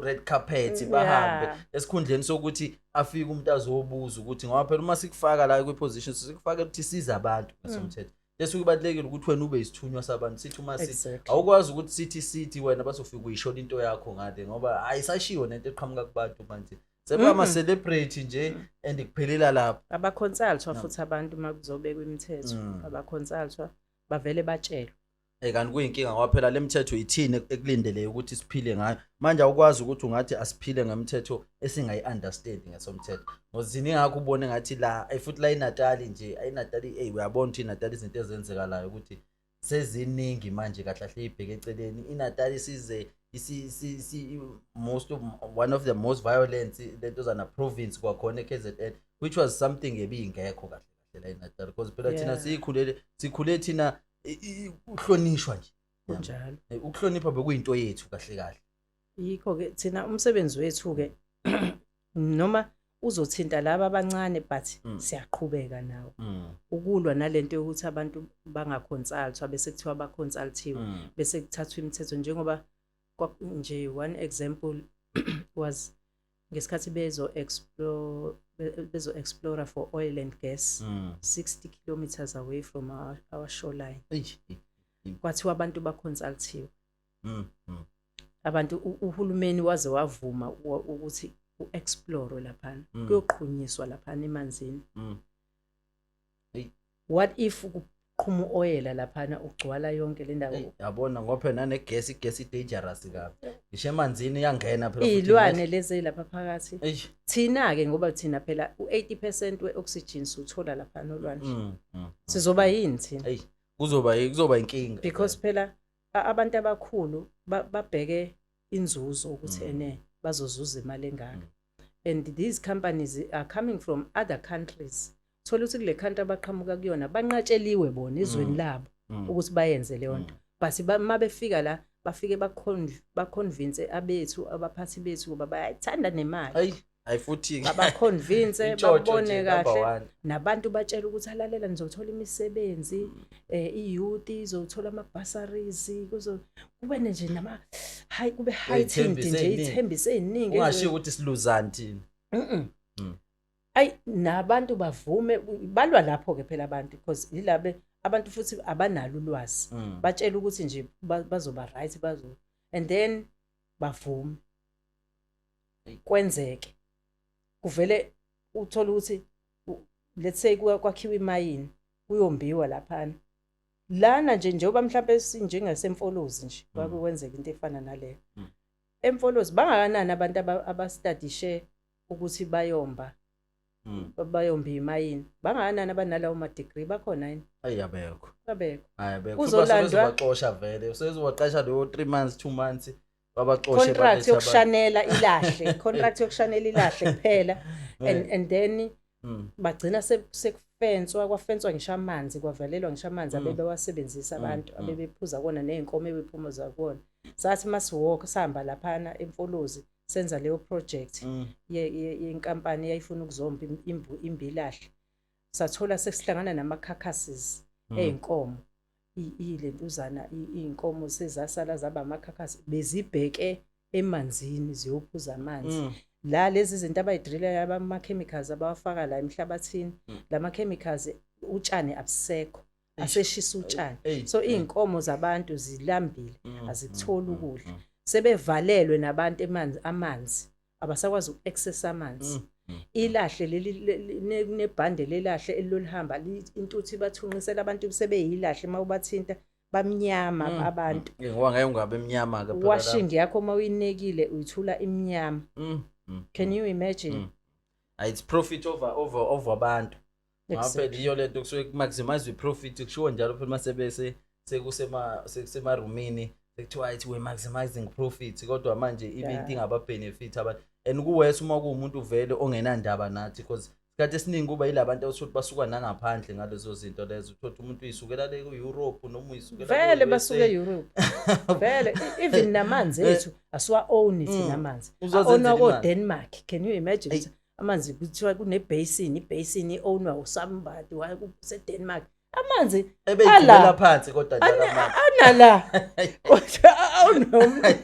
red carpet bahambe esikhundleni sokuthi afike umuntu azobuza ukuthi ngoba phela uma sikufaka la kwi-position sikufaka ukuthi siza abantu ngesomthetho Bese kubalekile ukuthi wena ube isithunywa sabantu sithi uma sithi Exactly. awukwazi ukuthi sithi wena basofika uyishola into yakho ngale ngoba ayisashiwo nento eqhamuka kubantu manje sebama celebrate nje and kuphelela lapha abaconsultwa futhi abantu makuzobekwa imithetho abaconsultwa bavele batshelwe kanti kuyinkinga ngoba phela lemithetho ithini ekulindele ukuthi siphile ngayo manje awukwazi ukuthi ungathi asiphile ngemithetho esingayi-understand ngesomthetho ngozini ngakho ubone ngathi la futhi la iNatali nje ayinatali uyabona ukuthi iNatali izinto ezenzekalayo ukuthi seziningi manje kahle kahle ibheke eceleni iNatali size one of the most violent lento zana province kwakhona eKZN which was something ebingekho kahle kahle la iNatali because phela thina sikhule thina uhlonishwa nje kunjalo ukuhlonipha bekuyinto yethu kahle kahle yikho ke thina umsebenzi wethu ke noma uzothinta laba abancane but siyaqhubeka nawo ukulwa nalento yokuthi abantu bangaconsultwa bese kuthiwa baconsultiwe bese kuthathwa imithetho njengoba nje one example was ngesikhathi bezo explore for oil and gas 60 kilometers away from our shoreline kwathiwa abantu baconsultiwe abantu uhulumeni waze wavuma ukuthi uexplore lapha kuyoqhunyiswa lapha emanzini what if kuqhuma oil lapha ugcwala yonke le ndawo yabona ngoba nane gas dangerous kabi ngisho emanzini yangena phela futhi ilwane lezi lapha phakathi thina ke ngoba thina phela u80% weoxygen suthola lapha nolwandle sizoba yini thina kuzoba inkinga because phela abantu abakhulu babheke inzuzo ukuthi bazozuza imali engaka and these companies are coming from other countries thola ukuthi kule country abaqhamuka kuyona banqatsheliwe bona izweni labo ukuthi bayenze leyo nto but mabefika la bafike baconvince abethu abaphathi bethu kuba bayayithanda nemali futhi abaconvince babone kahle nabantu batshela ukuthi alalela nizothola imisebenzi iyouth izothola ama-bursaries kube nje kube heightened nje ithembise eziningi ungashiya ukuthi siluzani thina nabantu bavume balwa lapho ke phela abantu because yilabe abantu futhi abanalo ulwazi batshela ukuthi nje bazoba right and then bavume kwenzeke kuvele uthola ukuthi let's say kwakhiwa imayini kuyombiwa lapha lana njengoba mhlawumbe sinjengasemfolozi nje kwakwenzeka into efana naleyo emfolozi bangakanani abantu abastudishe ukuthi bayomba imayini bangakanani abanalawo ma degree bakhona yini ayabekho uzolandwa baxosha vele usezobaqasha leyo 3 months 2 months contract yokushanela ilahle contract yokushanela ilahle kuphela and then bagcina sekufenswa kwafenswa ngisho amanzi kwavalelwa ngisho amanzi abebewasebenzisa abantu abebephuza kona nezinkomo ebephuma zakona sathi masiwalk sihamba laphana emfolozi senza leyo project yenkampani yayifuna ukuzomba imbilahle sathola sesihlangana nama-carcasses ey'nkomo ilentuzana iy'nkomo sezasala zaba amakhakhasi bezibheke emanzini ziyophuza amanzi la lezi zinto abayidrillayo abama-chemicals abawafaka la emhlabathini lama-chemicals utshani abusekho aseshisa utshani so iy'nkomo zabantu zilambile azikutholi ukudla sebevalelwe nabantu amanzi abasakwazi uku-access amanzi ilahle leli nebhande lelahle elolihamba intuthi bathunqisela abantu sebeyilahle mawubathinta bamnyama abantu ngoba ngeke ungabe emnyama ke phela washing yakho mawuyinekile uyithula imnyama can you imagine it's profit over abantu ngabe liyo lento kusuke maximize profit kushiwo njalo phela masebese sekusema roomini sekuthiwa ithi we maximizing profit kodwa manje ibinti ngaba benefit abantu and kuwethu uma kuumuntu vele ongenandaba nathi because isikhathi esiningi kuba yilabantu ukuthi basuka nangaphandle ngalezo zinto lezo uthola umuntu uyisukela le ku-Europe noma uyisukela vele basuke Europe vele even namanzi ethu asiwa own thina amanzi aonwa ko Denmark can you imagine amanzi kuthiwa kune basin i-ownwa usambadi wase Denmark amanzi ebeyigcina phansi kodwa njalo amanzi anala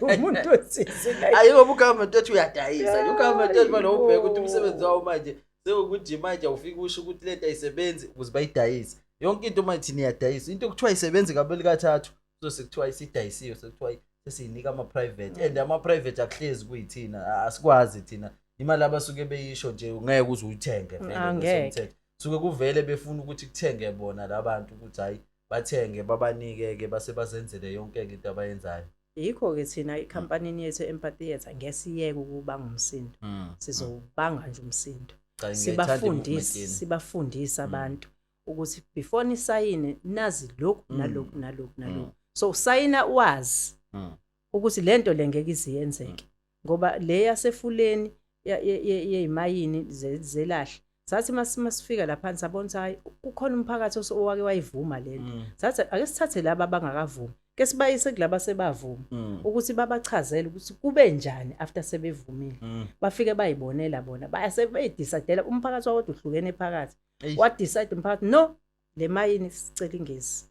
umuntu osizile ayiko bukhamba ethi uyadayisa ukhamba ethi balo ubheka ukuthi umsebenzi wawo manje sekukuthi manje ufika usho ukuthi lento ayisebenzi ukuze bayidayise yonke into mayithi niyadayisa into kuthiwa isebenzi kabeli kathathu so sekuthiwa isidayisiwe sekuthiwa sesiyinika ama-private and ama-private akuhlezi kuyithina asikwazi thina imali abasuke beyisho nje ungeke uze uyithenge vele suke kuvele befuna ukuthi kuthenge bona labantu ukuthi hayi bathenge babanike-ke base bazenzele yonke-ke into abayenzayo. Yikho-ke thina ikhampanini yethu Empatheatre ngesiyeke ukubanga umsindo sizobanga nje umsindo sibafundisa abantu ukuthi before nisayine nazi lokhu nalokhu so usayina wazi ukuthi lento lengeke iziyenzeke ngoba le yasefuleni yeyimayini zelahle sathi masifika lapha sabona ukuthi hayi ukhona umphakathi owake wayivuma lento sathi ake sithathe laba abangakavumi ke sibayise kulaba sebavuma ukuthi babachazele ukuthi kube njani after sebevumile bafike bayibonela bona bayidecide umphakathi wawodwa uhlukene phakathi what decide umphakathi no le mayini sicela ingezi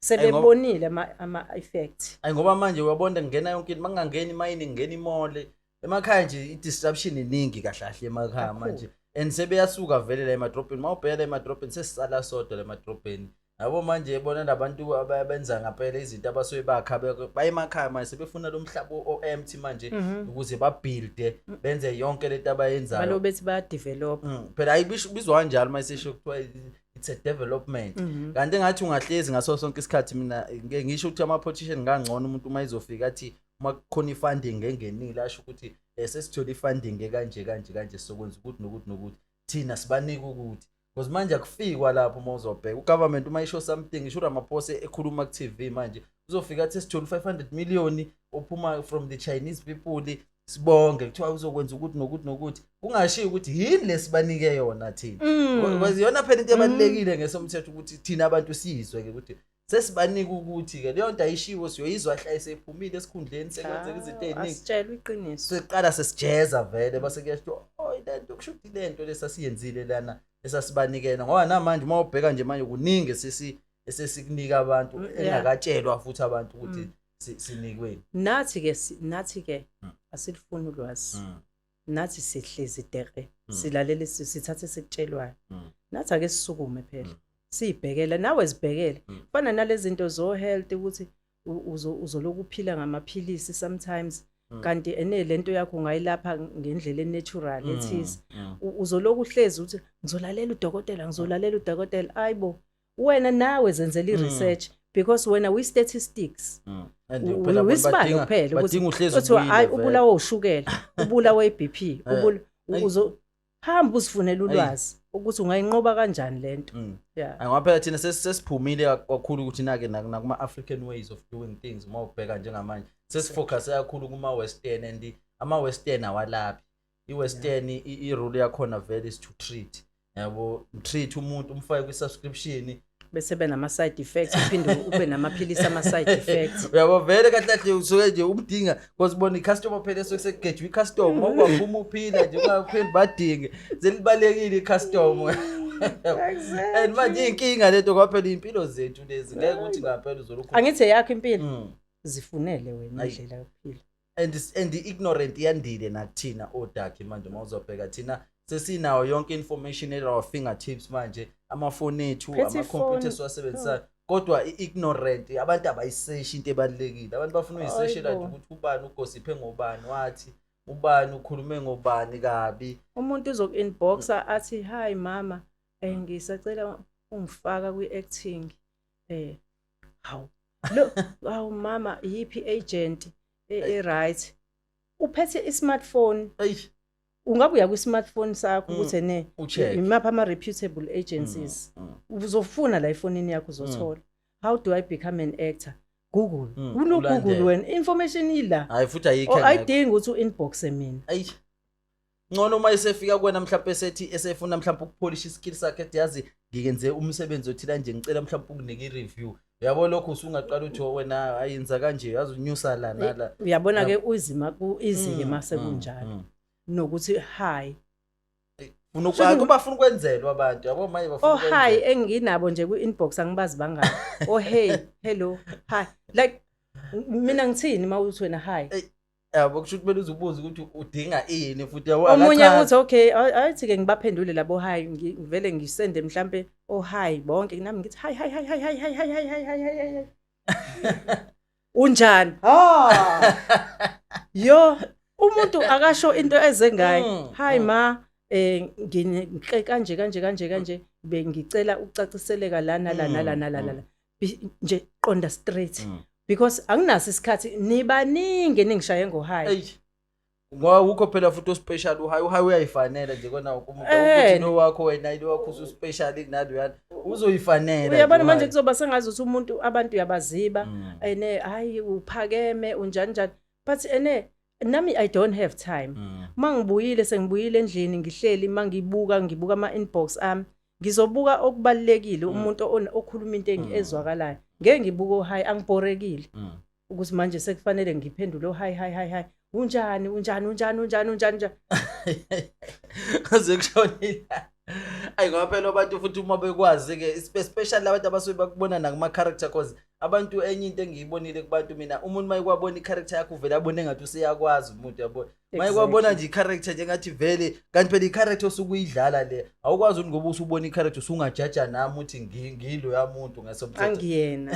sebebonile ama effect ngoba manje uyabona ngena yonke into mangangeni imayini ngena imole emakhaya nje i-disruption iningi kahlahle emakhaya manje and sebeyasuka vele la emadropini mawubheka emadropini sesisala sodwa la emadropini yabo manje yebona labantu ababenza ngaphela izinto abasuke bakha bayemakhaya manje sebefuna lo mhlaba o-empty manje ukuze babuild benze yonke lento abayenzayo balo bethi ba develop phela ayibizwa kanjalo mase sisho kuthiwa it's a development kanti engathi ungahlezi ngaso sonke isikhathi mina ngisho ukuthi ama-politician ngangcono umuntu uma izofika athi uma kukhona i-funding engenile asho ukuthi sesithola i-funding kanje sokwenza ukuthi nokuthi thina sibanika ukuthi because manje akufikwa lapho uma uzobheka ugovernment uma isho something isho Ramaphosa ekhuluma ku TV manje uzofika athi sithola 500 million ophuma from the Chinese people sibonge kuthiwa uzokwenza ukuthi nokuthi kungashiyo ukuthi yini lesibanike yona thina because yona phela into ebalekile ngesomthetho ukuthi thina abantu sizwe ke ukuthi sesibanika ukuthi ke leyo nto ayishiwo siyoyizwa hlayise ephumile esikhundleni sekwenzeka izinto eziningi asitshela iqiniso siqala sesijeza vele base kuyasho lento kushuthi lento lesasiyenzile lana esasibanikena ngoba namanje uma ubheka nje manje kuningi esesikunika abantu engakatshelwa futhi abantu ukuthi sinikweni nathi ke asilifuni ulwazi nathi sihlezi dere silalele sithathe sikutshelwayo nathi ake sisukume phela sibhekela nawe sibhekele fana nalezi zinto zo health ukuthi uzoloku uphila ngamaphilisi sometimes kanti lento yakho ungayilapha ngendlela natural ethize uzoloku uhlezi uthi ngizolalela udokotela ayibo wena nawe zenzela i-research because wena we statistics wisibalo phela ukuthi hayi ubulawa ushukela ubulawa iBP hamba usifunela ulwazi ukuthi ungayinqoba kanjani lento ngoba phela thina sesiphumile kakhulu ukuthi nake nakuma African ways of doing things uma ubheka njengamanje sesifocus kakhulu kuma western and ama western awalaphi i-western i-rule yakhona vele is to treat yabo treat umuntu umfake kwi-subscription bese benama side effects uphinde ube namaphilisi ama side effects yabo vele kahle usuke nje umdinga because bona i-customer phela sokusegeje i-customer okwaphuma uphila nje ungapheli badinge zelibalekile i-customer and manje inkinga lento kwaphela impilo zethu lezi ngeke ukuthi ngaphela uzolokhu angithi yakho impilo zifunele wena indlela yokuphila and ignorant yandile nakuthina odakhe manje mawuzobheka thina sesinawo yonke information at our fingertips manje amafoni ethu ama-computers siwasebenzisayo kodwa i-ignorant abantu abayiseshi into ebalekile abantu bafuna uyiseshela nje ukuthi ubani ugosiphe ngobani wathi ubani ukhulume ngobani kabi umuntu uzoku-inboxa athi hi mama ngisacela ungifaka kwi-acting hawu mama yipi agent right uphethe i-smartphone ungabuya kwi-smartphone sakho ukuthi imapha ama-reputable agencies uzofuna la efonini yakho uzothola how do I become an actor Google Google wena information ila hayi futhi ayikho ayidingi ukuthi u-inboxe mina ngcono uma isefika kuwena mhlawumbe esefuna mhlawumbe ukupolish iskill sakhe yazi ngikenze umsebenzi othila nje ngicela mhlawumbe ukunika i-review yabo lokho usungaqala uthi wena ayenza kanje yazi unyusa la nala uyabona ke uzima ku-easy-ke mase kunjalo nokuthi hi bafuna ukwenzelwa abantu yabo manje bafuna hi enginabo nje ku-inbox angibazi bangani hey hello hi like mina ngithini mawuthi wena hi yabo kusho kumele uzubuza ukuthi udinga ini futhi omunye uthi okay ayithi ke ngibaphendule labo hi ngivele ngisende mhlambe oh hi bonke nami ngithi hi unjani yo umuntu akasho into ezengayo hi ma kanje bengicela ucaciseleka lana nje qonda straight because anginaso isikhathi nibaningi ningishaye ngo hi ngoba ukho phela futhi special uhayi uyayifanela nje kona umuntu ukuthi no wakho wena ile wakho uspecial kunalo yana uzoyifanela uyabona manje kuzoba sengazi ukuthi umuntu abantu uyabaziba ene hayi uphakeme unjani but nami I don't have time mangibuyile sengibuyile endlini ngihleli mangibuka ama inbox ami ngizobuka okubalekile umuntu okhuluma into ezwakalayo ngeke ngibuka hi angibhorekile ukuthi manje sekufanele ngiphendule hi unjani kaze kushonile ayi ngoba phela abantu futhi uma bekwazi ke especially abantu abasuke bakubona nakuma character cause abantu enye into engiyibonile kubantu mina umuntu mayikwabona i-character yakho vele abone ngathi useyakwazi umuntu yabona mayikwabona nje i-character njengathi vele kanti phela i-character osukuyidlala le awukwazi ukuthi ngoba usubona i-character usungajaja nami uthi ngilo yamuntu ngasomthetho angiyena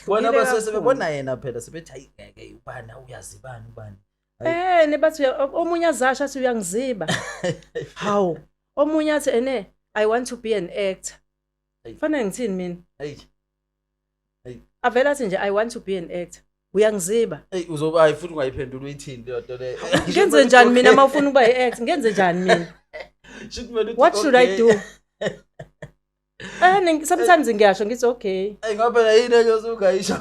bona abasese bebona yena phela sebethi hayi ngeke ubani uyazibani ubani nebathi omunye azasha athi uyangiziba hawu omunye athi I want to be an actor fanele ngithini mina avela athi nje I want to be an actor uyangiziba uzoba futhi ungayiphendula uyithini leyo nto le ngenze njani mina mawufuna ukuba i-actor ngenze njani mina what should I do sometimes ngiyasho ngithi okay ngoba phela yini enye osungayisho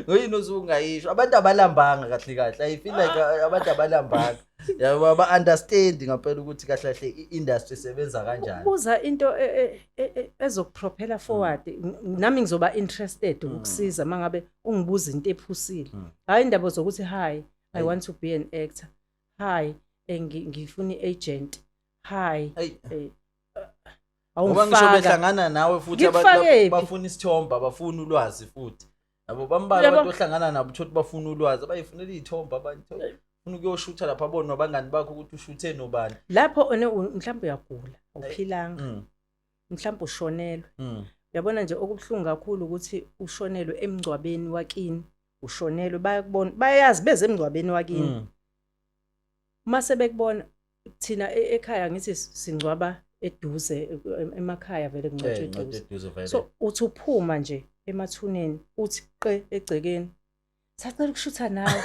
ngoyini osungayisho abantu abalambanga kahle I feel like abantu abalambanga yabo ba understand ngaphela ukuthi kahle i-industry isebenza kanjani ubuza into ezokupropela forward nami ngizoba interested ukusiza mangabe ungibuza into ephusile hayi indaba zokuthi hi I want to be an actor hi ngifuna i-agent hi ngoba ngisho behlangana nawe futhi abantu bafuna isithombe abafuna ulwazi futhi yabo bambala abantu ohlangana nabo uthi bafuna ulwazi abayifunela izithombe abantu ufuna ukuyoshutha lapha abona abangani bakho ukuthi ushuthe nobani lapho mhlawumbe uyagula awuphilanga mhlawumbe ushonelwe uyabona nje okubhlungu kakhulu ukuthi ushonelwe emgcwabeni wakini ushonelwe bayakubona bayazi beze emgcwabeni wakini mase bekubona thina ekhaya ngithi singcwaba eduze emakhaya vele kungcwatshwe eduze so uthi uphuma nje emathuneni uthi qe egcekeni sacela ukushutha nawe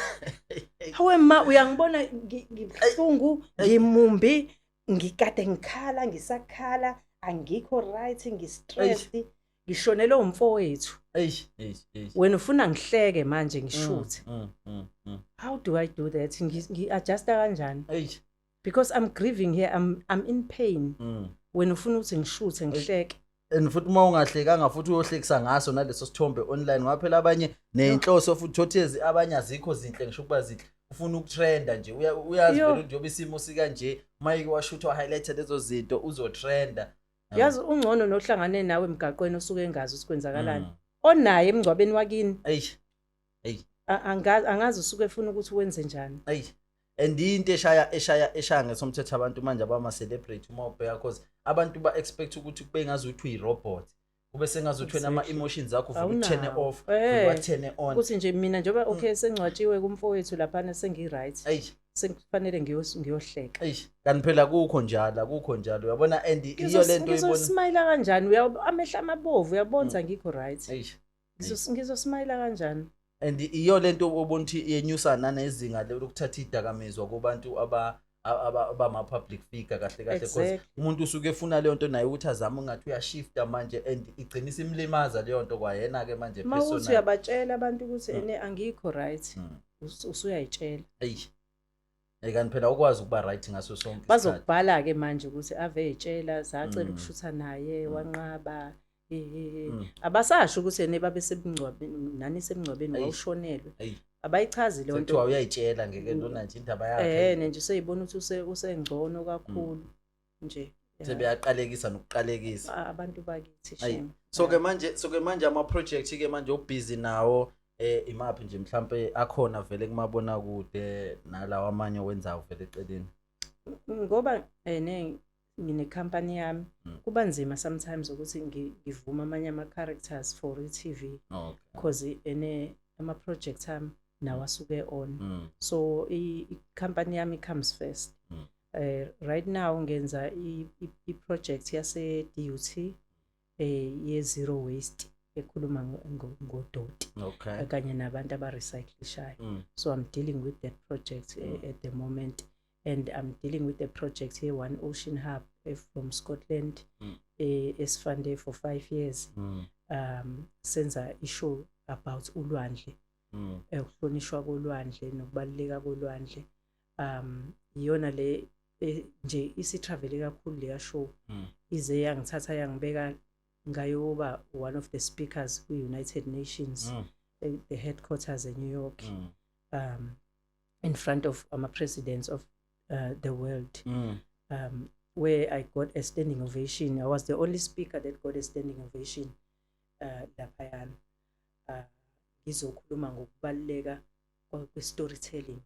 hawe ma uyangibona ngibhlungu ngimumbi ngikade ngikhala ngisakhala angikho right ngistressed ngishonelwe umfowethu wena ufuna ngihleke manje ngishuthe how do I do that ngi-adjusta kanjani because I'm grieving here I'm in pain wena ufuna ukuthi ngishuthe ngihleke and futhi uma ungahlekanga futhi uyohlekisa ngaso naleso sithombe online ngoba phela abanye nenhloso futhi thothezi abanye azikho zinhle ngisho kuba zinhle ufuna ukutrenda nje uyazi vele njengoba isimo sika nje mayike washutha highlight lezo zinto uzotrenda yazi ungcono nohlangane nawe emgaqweni osuke engazi usikwenzakalani onaye emgcwabeni wakini angazi usuke efuna ukuthi wenze njani and into eshaya ngesomthetho abantu manje abama celebrate uma ubheka cause abantu ba expect ukuthi kube ngazi ukuthi uyi-robot kube sengazi ukuthi ama emotions akho ufuna turn off wa turn on ukuthi nje mina njengoba okay sengcwatshiwe kumfowethu lapha sengi-right sekufanele ngiyohleka kanti phela akukho njalo uyabona and iyo lento uyibona ngizosmile kanjani amehla amabovu uyabonza ngikho right ngizosmile kanjani and iyo lento ubona ukuthi yenyusana nezinga lokuthatha idakamizwa kubantu abama public figure kahle because umuntu usuke efuna leyo nto naye ukuthi azame ungathi uyashifta manje and igcinisa imlimaza leyo nto kwayena ke manje personal mawuthi uyabatshela abantu ukuthi angikho right usuyayitshela kanti phela ukwazi ukuba right ngaso sonke isikhathi bazokubhala ke manje ukuthi ave etshela zacela ukushutha naye wanqaba abasasho ukuthi babe sebungcwabeni nani sebungcwabeni wawushonelwe abayichazi le nto uyayitshela ngeke lona nje indaba yakhe nje useyibona ukuthi usengcono kakhulu nje sebeyaqalekisa nokuqalekisa abantu bakithi shame so ke manje ama project ke manje ubusy nawo imaphi nje mhlambe akhona vele kumabona kude nalawa amanye wenzayo vele eceleni ngoba ngine company yami kuba nzima sometimes ukuthi ngivuma amanye ama characters for i-TV because ama project ami nawo asuke on so i-company yami comes first. Right now ngenza i-project yase DUT ye zero waste ekhuluma ngodoti kanye nabantu abarecyclishayo. So I'm dealing with that project at the moment, and I'm dealing with the project here, One Ocean Hub from Scotland, esifande for 5 years. Senza issue about ulwandle, ukuhlonishwa kolwandle nokubaluleka kolwandle. Iyona le nje isi-travel kakhulu leya show ize yangithatha yangibeka ngayoba one of the speakers kwi-United Nations, the headquarters in New York, in front of presidents of the world, where I got a standing ovation. I was the only speaker that got a standing ovation laphayana. Ngizokhuluma ngokubaluleka kwe-storytelling,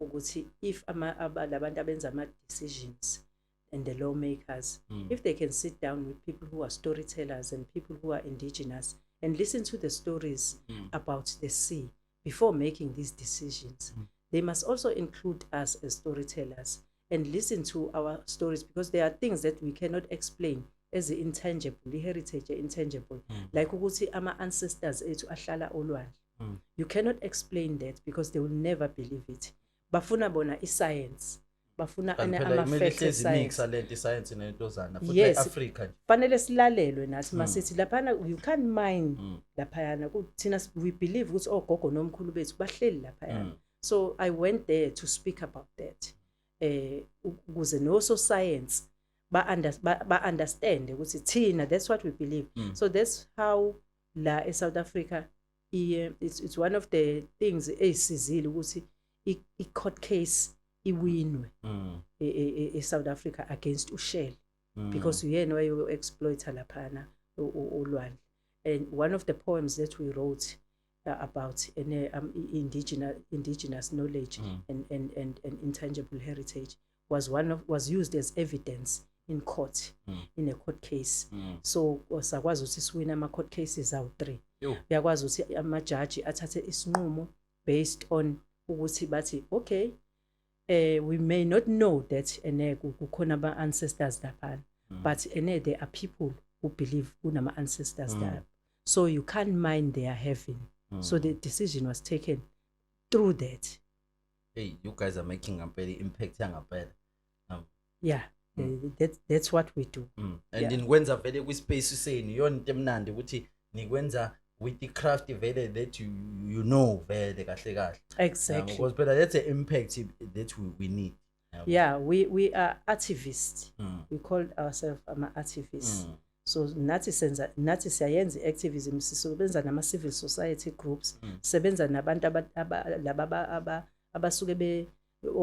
ukuthi if labantu abenza ama-decisions and the lawmakers, if they can sit down with people who are storytellers and people who are indigenous and listen to the stories about the sea before making these decisions, they must also include us as storytellers and listen to our stories, because there are things that we cannot explain as the intangible, the heritage intangible, like ukuthi ama ancestors ethu ahlala olwandle. You cannot explain that because they will never believe it. Bafuna bona i-science, bafuna ama-facts science nentozana futhi yes, Africa fanele silalelwe nathi masithi laphana you can't mine laphayana thina we believe ukuthi ogogo nomkhulu bethu bahleli laphayana. So I went there to speak about that, ukuze no science ba understand ukuthi thina that's what we believe. So that's how la South Africa it's one of the things esizile ukuthi i-court case iwinwe South Africa against uShell, because uyena wayo-exploiter laphana ulwandle. And one of the poems that we wrote about indigenous knowledge and intangible heritage was used as evidence in court, in a court case. So sakwazi ukuthi siwina ama-court cases awu-3. Uyakwazi ukuthi amajaji athathe isinqumo based on ukuthi bathi okay, we may not know that kukhona ama-ancestors laphana, but there are people who believe kunama ancestors there, so you can't mine their heaven. So the decision was taken through that. Hey, you guys are making a very impact yangapela. Yeah, that's what we do. And in kwenza vele kwi-space useni yona into emnandi ukuthi nikwenza with the craft vele that you know vele kahle kahle. Exactly. Because but that's the impact that we need. Yeah, we are activists. We call ourselves activists. So nathi siyayenza activism, sisebenza nama civil society groups, sisebenza nabantu abasuke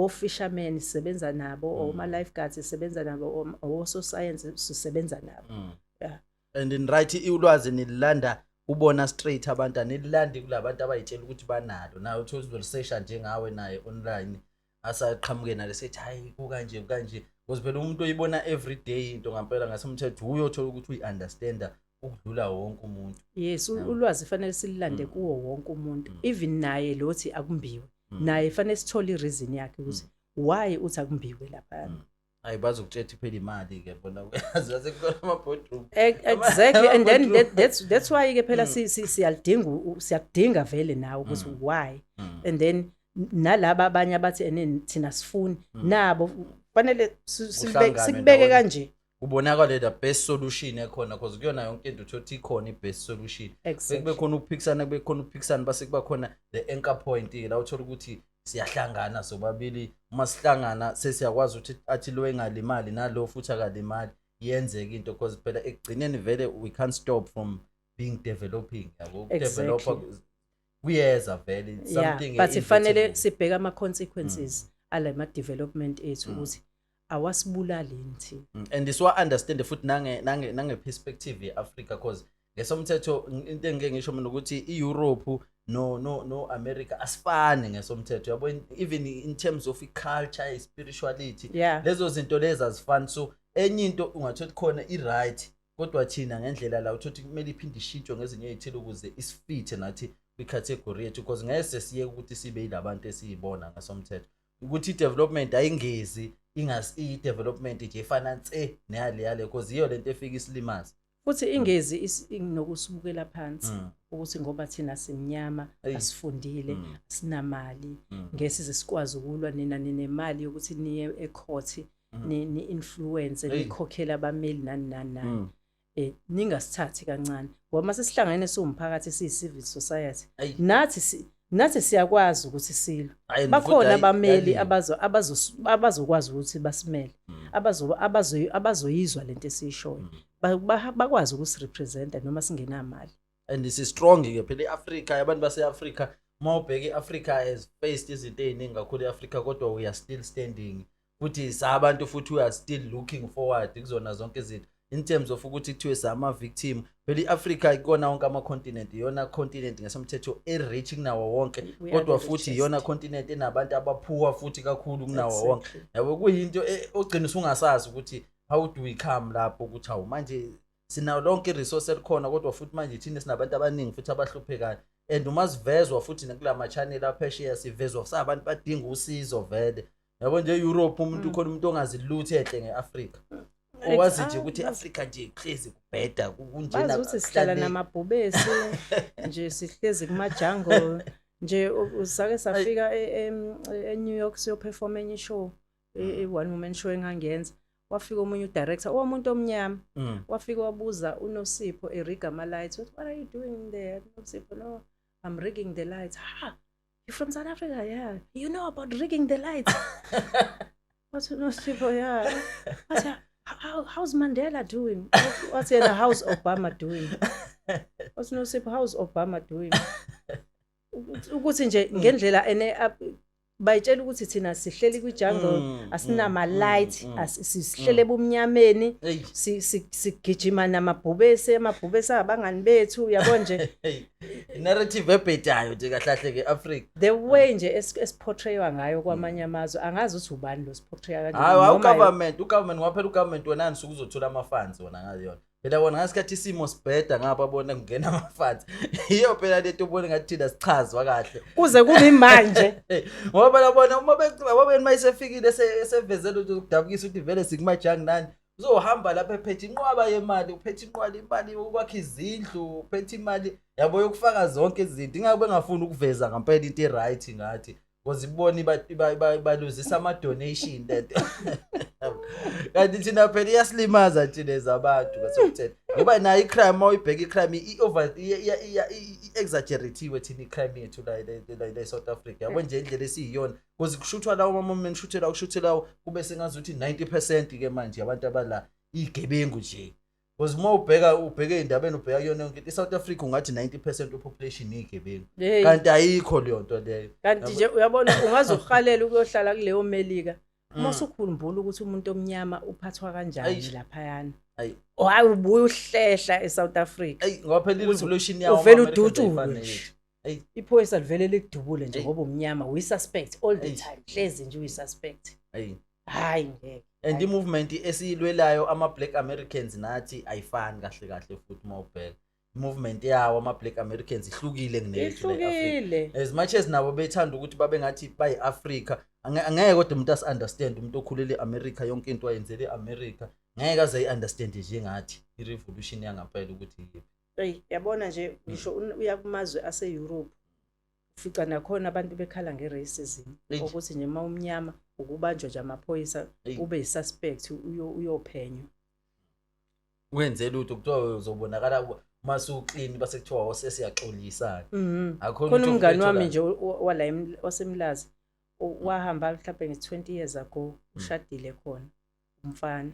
fishermen, sisebenza nabo, oma lifeguards sisebenza nabo, o science sisebenza nabo. Yeah. And in right ulwazi nilanda ubona straight abantu anilandi kulabantu abayitshela ukuthi banalo nayo uthola research njengawe naye online asaqhamuke nale sethi hayi kanje because phela umuntu oyibona every day into ngampela ngasemthetho uyothola ukuthi uyiunderstanda ukudlula wonke umuntu. Yes, ulwazi fanele sililande kuwo wonke umuntu, even naye lothi akumbiwe, naye fanele sithole ireason yakhe ukuthi why uthi akumbiwe lapha. Hayi bazokuthetha phela imali ke bona uyazi kukhona ama boardroom. Exactly. And then that's why ke phela siyadinga vele nawe ukuthi why. And then nalaba abanye abathi thina sifuni nabo fanele sikubeke kanje. Ubonakala the best solution ekhona because kuyona yonke into uthi ikhona i-best solution. Sekube khona ukuphikisana base kuba khona the anchor point la uthola ukuthi siyahlangana sobabili, uma sihlangana sesiyakwazi ukuthi athi lo engalimali nalo futhi akalimali yenzeke into because phela ekugcineni vele we can't stop from being developing yabo. Developer kuyeza vele something. But ifanele sibheka ama consequences ala ma development ethu ukuthi awasibulali nthi. And this what understand futhi nange perspective eAfrica because ngesomthetho into engeke ngisho mina ukuthi iEurope no America asifane ngesomthetho yabo, even in terms of culture, spirituality, lezo zinto lezi azifani. So enye into ungathola khona i-right kodwa thina ngendlela la uthothi kumele iphinde ishintshwe ngezinye izithelo ukuze isifithe nathi kwi-category yethu because ngeke siye ukuthi sibe yilabantu esiyibona ngasomthetho ukuthi i-development ayingezi i-development nje efana nse neyale because iyo lento efika isilimazi futhi ingezi inokusibukela phansi ukuthi ngoba thina simnyama asifundile sinamali ngesize sikwazi ukulwa nina nemali yokuthi niye ecourt ni influence nikhokhela abameli nani ningasithathi kancane ngoba mase sihlangene siwumphakathi siyi-civil society nathi siyakwazi ukuthi silwe bakhona abameli abazokwazi ukuthi basimele abazoyizwa lento esiyishoyo bakwazi ukusirepresenta noma singenamali and this is strong ke phela iAfrica abantu base-Africa mawubheka iAfrica has faced izinto eziningi kakhulu eAfrica kodwa we are still standing futhi sabantu futhi we are still looking forward kuzona zonke izinto in terms of ukuthi kuthiwe sama victim phela iAfrica ikona wonke ama continent iyona continent ngesamthetho e-rich kunawo wonke kodwa futhi iyona continent enabantu abaphuwa futhi kakhulu kunawo wonke yabo kuyinto ogcina usungasazi ukuthi how do we come lapho ukuthi hawu manje sinawo lonke resource elikhona kodwa futhi manje thina sinabantu abaningi futhi abahluphekayo and uma sivezwa futhi nakula channel aphesheya sivezwa sabantu badinga usizo vele yabo nje Europe umuntu khona umuntu ongaziluthe ehle ngeAfrica owazi nje ukuthi Africa nje ihlezi kubheda kunjena bazi ukuthi sihlala namabhubesi nje sihlezi kumajungle nje usake safika eNew York siyo perform enye show one woman show engangenza wafika omunye udirector omuntu omnyama wafika wabuza uNosipho eriga ama lights what are you doing there Nosipho no I'm rigging the lights you from South Africa yeah you know about rigging the lights what's Nosipho yeah how's Mandela doing what's how's Obama doing what's Nosipho how's Obama doing ukuthi nje ngendlela ene bayitshela ukuthi thina sihleli kwijungle asinama light sihlele ebumnyameni sigijima namabhubesi abangani bethu yabo nje narrative ebhedayo nje kahlahle keAfrica the way nje esiportraywa ngayo kwamanye amazwe angazi ukuthi ubani lo siportray kanjani hayi ugovernment ngaphela ugovernment wona nisuku uzothola ama funds wona ngayona phela bona ngasikhathi isimo sibheda ngapha bona kungena ama funds iyo phela lento ubone ngathi thina sichazwa kahle kuze kube manje ngoba labona uma mayisefikile sevezela ukudabukisa ukuthi vele sikumajang nani uzohamba lapha ephethe inqwaba yemali uphethe imali ukwakha izindlu uphethe imali yabo yokufaka zonke izinto ingabe ngafuni ukuveza ngempela into eright ngathi because iboni baluzisa ama donation lento kanti thina phela iyasilimaza thina ezabantu ngasokuthethe ngoba nayo icrime mawuyibheka icrime exaggeratiwe thina icrime yethu la South Africa yabo nje indlela esiyiyona because kushuthwa lawo moment kushuthela kube sengazuthi 90% ke manje abantu abala igebengu nje because ubheke indabeni ubheka yona yonke iSouth Africa ungathi 90% population igebengu kanti ayikho leyo nto leyo kanti nje uyabona ungazohalela ukuyohlala kuleyo Melika uma usukhumbula ukuthi umuntu omnyama uphathwa kanjani lapha yana hayi ubuye uhlehla eSouth Africa ngoba phela i-resolution yawo uvela udutshulwe iphoyisa livele likudubule nje ngoba umnyama we suspect all the time hlezi nje we suspect hayi ngeke and the movement esiyilwelayo ama Black Americans nathi ayifani kahle futhi mawubheka movement yawo ama Black Americans ihlukile kunethu leAfrica as much as nabo bethanda ukuthi babe ngathi bayi Africa angeke kodwa umuntu as-understand umuntu okhulele eAmerica yonke into ayenzele eAmerica ngeke aze understand nje ngathi i-revolution yangaphela ukuthi yiphi yabona nje ngisho uya kumazwe ase-Europe ufica nakhona abantu bekhala nge-racism ukuthi nje mawumnyama ukubanjwa nje amaphoyisa ube yi-suspect uyophenywa wenze lutho kuthiwa uzobonakala masuclean base kuthiwa osesiyaxolisa khona umngani wami nje wala wasemlazi wahamba mhlawumbe nge-20 years ago ushadile khona umfana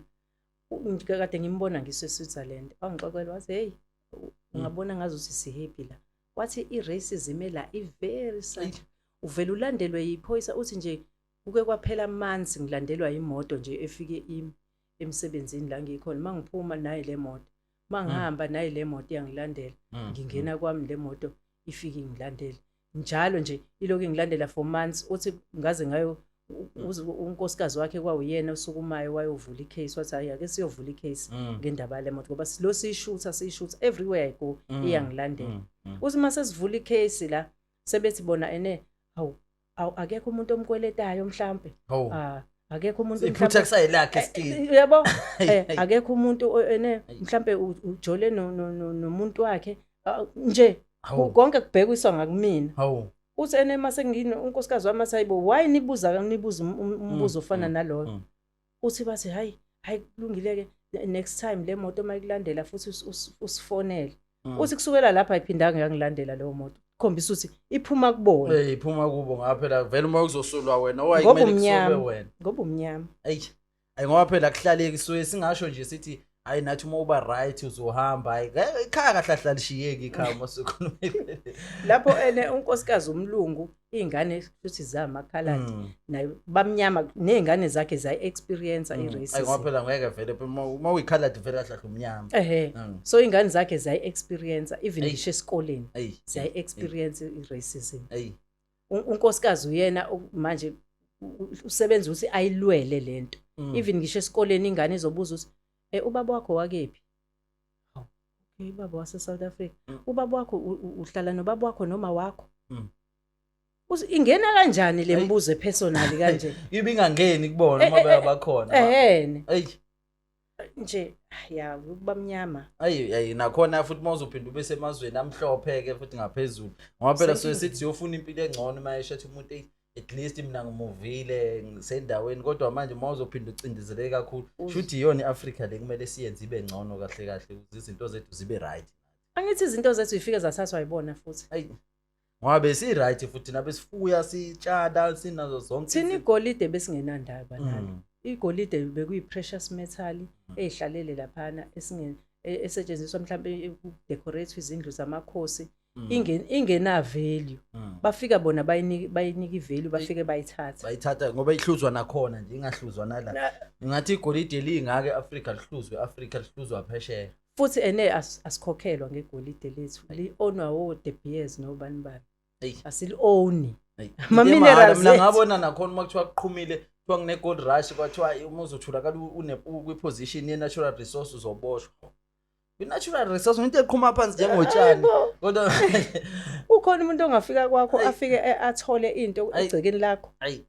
kade ngimbona ngiseSwitzerland angixoxela wathi hey ungabona ngazuthi sihappy la wathi i-racism la i-very sad uvela ulandelwe yiphoyisa uthi nje kuke kwaphela amanzi ngilandelwa imoto nje efike emsebenzini la ngikhona mangiphuma naye le moto mangihamba naye le moto yangilandela ngingena kwami le moto ifike ngilandela njalo nje iloku ngilandela for months uthi ngaze ngayo unkosikazi wakhe kwawuyena osukumayo wayovula icase wathi hayi ake siyovula icase ngendaba le moto ngoba lo siyishutha everywhere I go iyangilandela uthi mase sivula icase la sebethi bona ene akekho umuntu omkweletayo mhlambe akekho umuntu iphutha kusayilakhe still yabo akekho umuntu ene mhlambe ujole nomuntu wakhe nje konke kubhekiswa ngakumina uthi ene mase ngini unkosikazi wami asayibo why nibuza umbuzo ofana nalowo uthi bathi hayi kulungileke next time le moto mayikulandela futhi usifonele uthi kusukela lapha ayiphindanga yangilandela leyo moto khombisa ukuthi iphuma kubona iphuma kubo ngaphela vele uma kuzosulwa wena owayikumele kusolwe wena ngoba umnyama ayi ngoba phela kuhlaleki suye singasho nje sithi hayi nathi uma uba right uzohamba hayi ikhaya kahlahla lishiyeki ikhaya masukhulumile lapho ene unkosikazi umlungu ingane futhi zamakhaladi nayo bamnyama nezingane zakhe zayi experience i-racism ayi ngoba phela ngeke vele uma uyikhaladi vele kahlahla umnyama so ingane zakhe zayi experience even ngisho esikoleni zayi experience i-racism unkosikazi uyena manje usebenza ukuthi ayilwele lento even ngisho esikoleni ingane izobuza ukuthi ubaba wakho wakephi okay baba wase South Africa ubaba wakho uhlala nobaba wakho noma wakho ingena kanjani le mbuzo personal kanje ibingangeni kubona uma bayabakhona nje ya ubamnyama ayi nakhona futhi mawuzophinda ube semazweni amhlophe ke futhi ngaphezulu ngoba phela so sithi yofuna impilo engcono mayeshathi umuntu at least mina ngimuvile ngisendaweni kodwa manje mawuzophinda ucindezeleke kakhulu shuthi iyona iAfrica le kumele siyenze ibe ngcono kahle ukuthi izinto zethu zibe right angithi izinto zethu ifike zathathwa ayibona futhi ayi ngoba besi right futhi nabe sifuya sitshala sinazo zonke thina igolide besingenandaba nalo igolide bekuyi precious metal ehlalele laphana esetshenziswa mhlawumbe ukudecorate izindlu zamakhosi ingena value bafika bona bayinika ivalue bafike bayithatha ngoba ihluzwa nakhona nje ingahluzwa nala ngathi igolide lingake eAfrica lihluzwa phesheya futhi ene asikhokhelwa ngegolide lethu li-ownwa wo De Beers nobani bani asili own ama minerals mina ngabona nakhona uma kuthiwa kuqhumile kuthiwa ngine gold rush kwathiwa uma uzothula kali une position ye natural resources uzoboshwa i-natural resource into eqhuma phansi njengotshani kodwa ukhona umuntu ongafika kwakho afike athole into egcekeni lakho ayi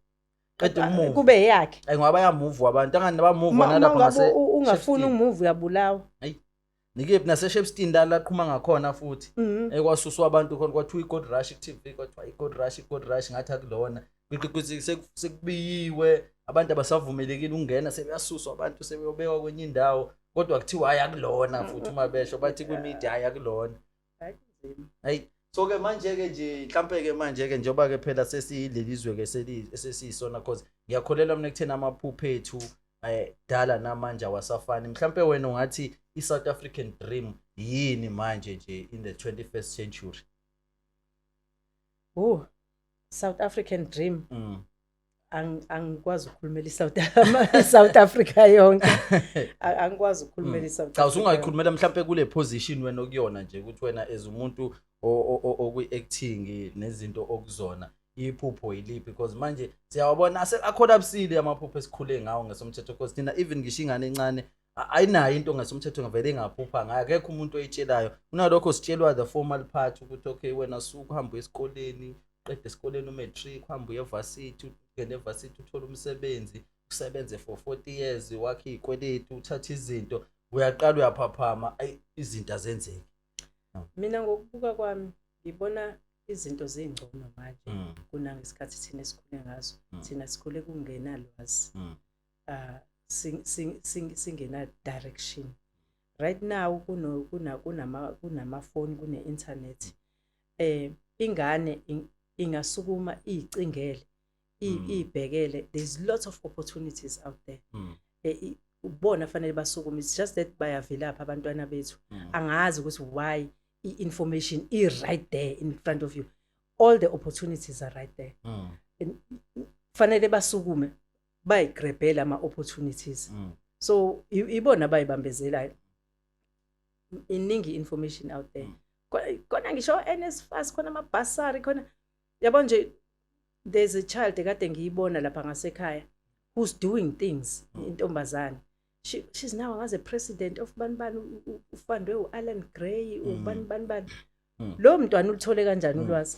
qeda umove kube yakhe ayi ngoba bayamove abantu angani bamove nalapha ngase ungafuna umove uyabulawa ayi nikephi nase Shepstone la qhuma ngakhona futhi ekwasuswa abantu khona kwathiwa igold rush TV kwathiwa igold rush ngathi akulona ukuthi sekubiyiwe abantu abasavumelekile ungena sebeyasuswa abantu sebeyobekwa kwenye indawo kodwa kuthiwa ayakulona futhi uma besho bathi kwi-media ayakulona hayi so ke manje ke nje mhlambe ke manje ke njoba ke phela sesilelizwe ke esesiyisona cause ngiyakholela mina kuthena amaphupho ethu dala namanje awasafani mhlambe wena ungathi iSouth African dream yini manje nje in the 21st century South African dream angikwazi ukukhulumela South Africa yonke angikwazi ukukhulumela South Africa. Cha usungayikhulumela mhlawumbe kule position wena okuyona nje ukuthi wena as umuntu okwi-acting nezinto okuzona iphupho yiliphi because manje siyawabona akhona abusile amaphupho esikhule ngawo ngesomthetho because thina even ngisho ingane encane ayinayo into ngesomthetho ngavele ngaphupha ngayo akekho umuntu oyitshelayo unalokho sitshelwa the formal part ukuthi okay wena suku uhamba esikoleni qeda esikoleni umatric uhamba uyevarsity ungene evarsity uthola umsebenzi usebenze for 40 years wakhe ikweletu uthatha izinto uyaqala uyaphaphama izinto azenzeki mina ngokubuka kwami ngibona izinto zingcono manje kunangesikhathi thina esikhule ngazo thina sikhule kungenalwazi singena direction right now kunama phone kune internet ingane ingasukuma icingele ibhekele there's lots of opportunities out there ubona fanele basukuma it's just that bayavela lapha abantwana bethu angazi ukuthi why information is right there in front of you all the opportunities are right there fanele basukume bayigrebhela ama opportunities so ibona bayibambezelayo iningi information out there khona ngisho NSFAS khona amabhasari khona yabo nje there's a child ekade ngiyibona lapha ngasekhaya who's doing things intombazane. She's now as a president of banban ufandwe uAlan Gray ubanban. Lo mntwana ulithole kanjani ulwazi?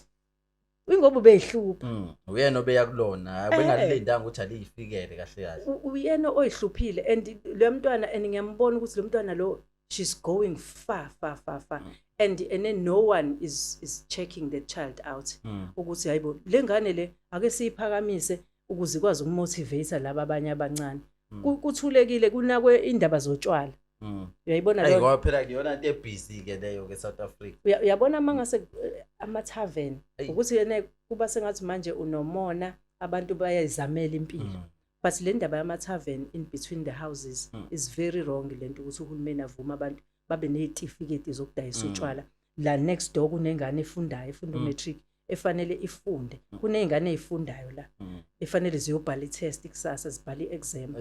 Uyingoba beyihlupha. Uyena obeya kulona, bengalindanga ukuthi aliyifikele kahle kahle. Uyena oyihluphile and lo mntwana and ngiyambona ukuthi lo mntwana lo she's going far. And then no one is checking the child out. Ukuthi hayibo lengane le ake siyiphakamise ukuze ikwazi ukumotivate laba abanye abancane. Kuthulekile kunakwe indaba zotshwala. Uyayibona lo. Hayi phela kuyona into ebusy ke leyo ke South Africa. Uyabona mangase ama-tavern ukuthi yena kuba sengathi manje unomona abantu bayayizamela impilo. But le ndaba yama-tavern in between the houses is very wrong lento ukuthi uhulumeni avuma abantu babe nezitifiketi zokudayisa utshwala. La next door kunengane efundayo efunda matric efanele ifunde. Kunezingane ezifundayo la. Efanele ziyobhala i-test kusasa zibhala i-exam.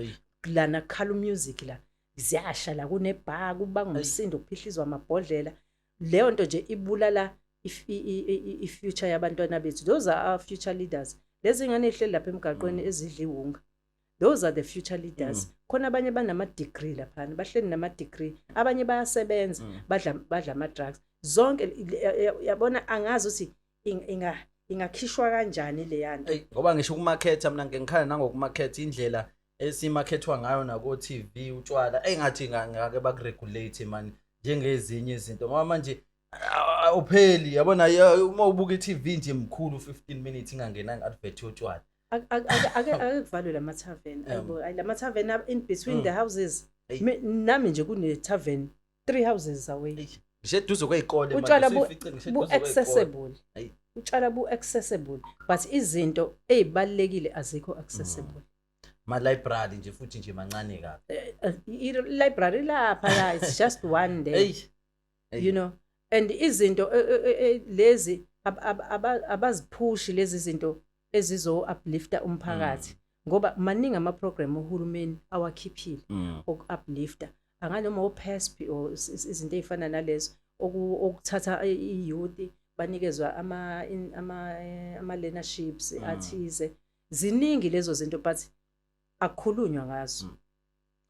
Lana khala music la. Ziyasha la kunebar kuba ngumsindo kuphihlizwa amabhodlela. Leyo nto nje ibulala i-future yabantwana bethu. Those are our future leaders. Lezi ngane ehleli lapha emgaqweni ezidla iwunga. Those are the future leaders. Khona abanye banama degree lapha, bahleli nama degree, abanye bayasebenza, badla ama drugs. Zonke yabona angazi ukuthi ingakhishwa kanjani le yanto. Ngoba ngisho kumarket mina ngikhala nangokumarket indlela esimarketwa ngayo nako TV utshwala engathi ngake bakuregulate man njengezinye izinto. Ngoba manje upheli yabona uma ubuka iTV nje mkhulu 15 minutes ingangena advert yotshwala. Ake kuvalwe lama tavern. Lama tavern in between the houses. Nami nje kune tavern 3 houses away. Ngisheduze kwezikole manje ufice ngisheduze accessible. Utshwala bu accessible but izinto ezibalekile azikho accessible. Ma library nje futhi nje mancane kabi. Library lapha la it's just one day. You know, and izinto lezi abaziphushi lezi zinto ezizo uplifta umphakathi ngoba maningi ama program uhulumeni awakhiphile uplifta anganoma opasp or izinto ezifana nalezo okuthatha iyouth banikezwa ama learnerships athize ziningi lezo zinto but akukhulunywa ngazo.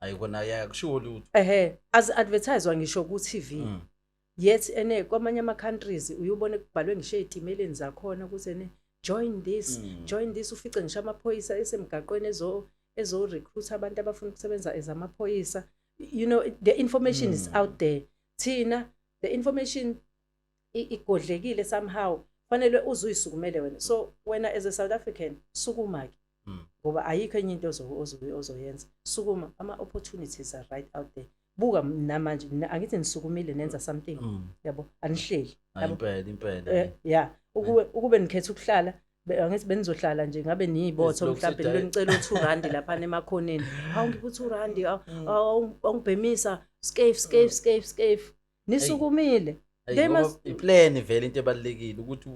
Ayikona yakusho lutho. As advertised ngisho ku TV. Yet kwamanye ama countries uyubone kubhalwe ngisho ezimeleni zakhona ukuthi join this ufice ngisho amaphoyisa esemgaqweni ezo recruit abantu abafuna ukusebenza as amaphoyisa. You know the information is out there. Thina the information igodlekile somehow fanele uzuyisukumele wena. So wena as a South African sukuma ke ngoba ayikho enye into ozoyenza. Sukuma ama opportunities are right out there. Buka namanje angithi nisukumile nenza something yabo anihleli impela yeah ukube nikhetha ukuhlala angithi benizohlala nje ngabe niyibotho mhlawumbe benicela u2 lapha emakhoneni awungipha u2 awungibhemisa scave nisukumile they must plan vele into ebalekile ukuthi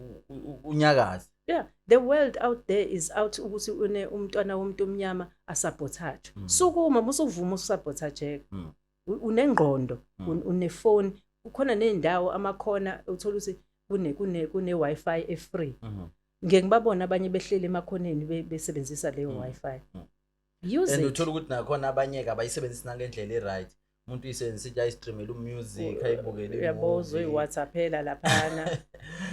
unyakaze. Yeah, the world out there is out ukuthi umntwana womuntu omnyama asabotage. Sukuma musuvuma usabotage. Unengqondo, unefone, ukhona nendawo amakhona uthola ukuthi kune Wi-Fi e-free. Ngeke ngibabona abanye behlele emakhoneni besebenzisa leyo Wi-Fi. Use it. And uthola ukuthi nakhona abanye abayisebenzisa ngendlela e-right. Umuntu isebenzisa ayistreamela umusic ayibukele uyabozwe iWhatsApp phela laphana.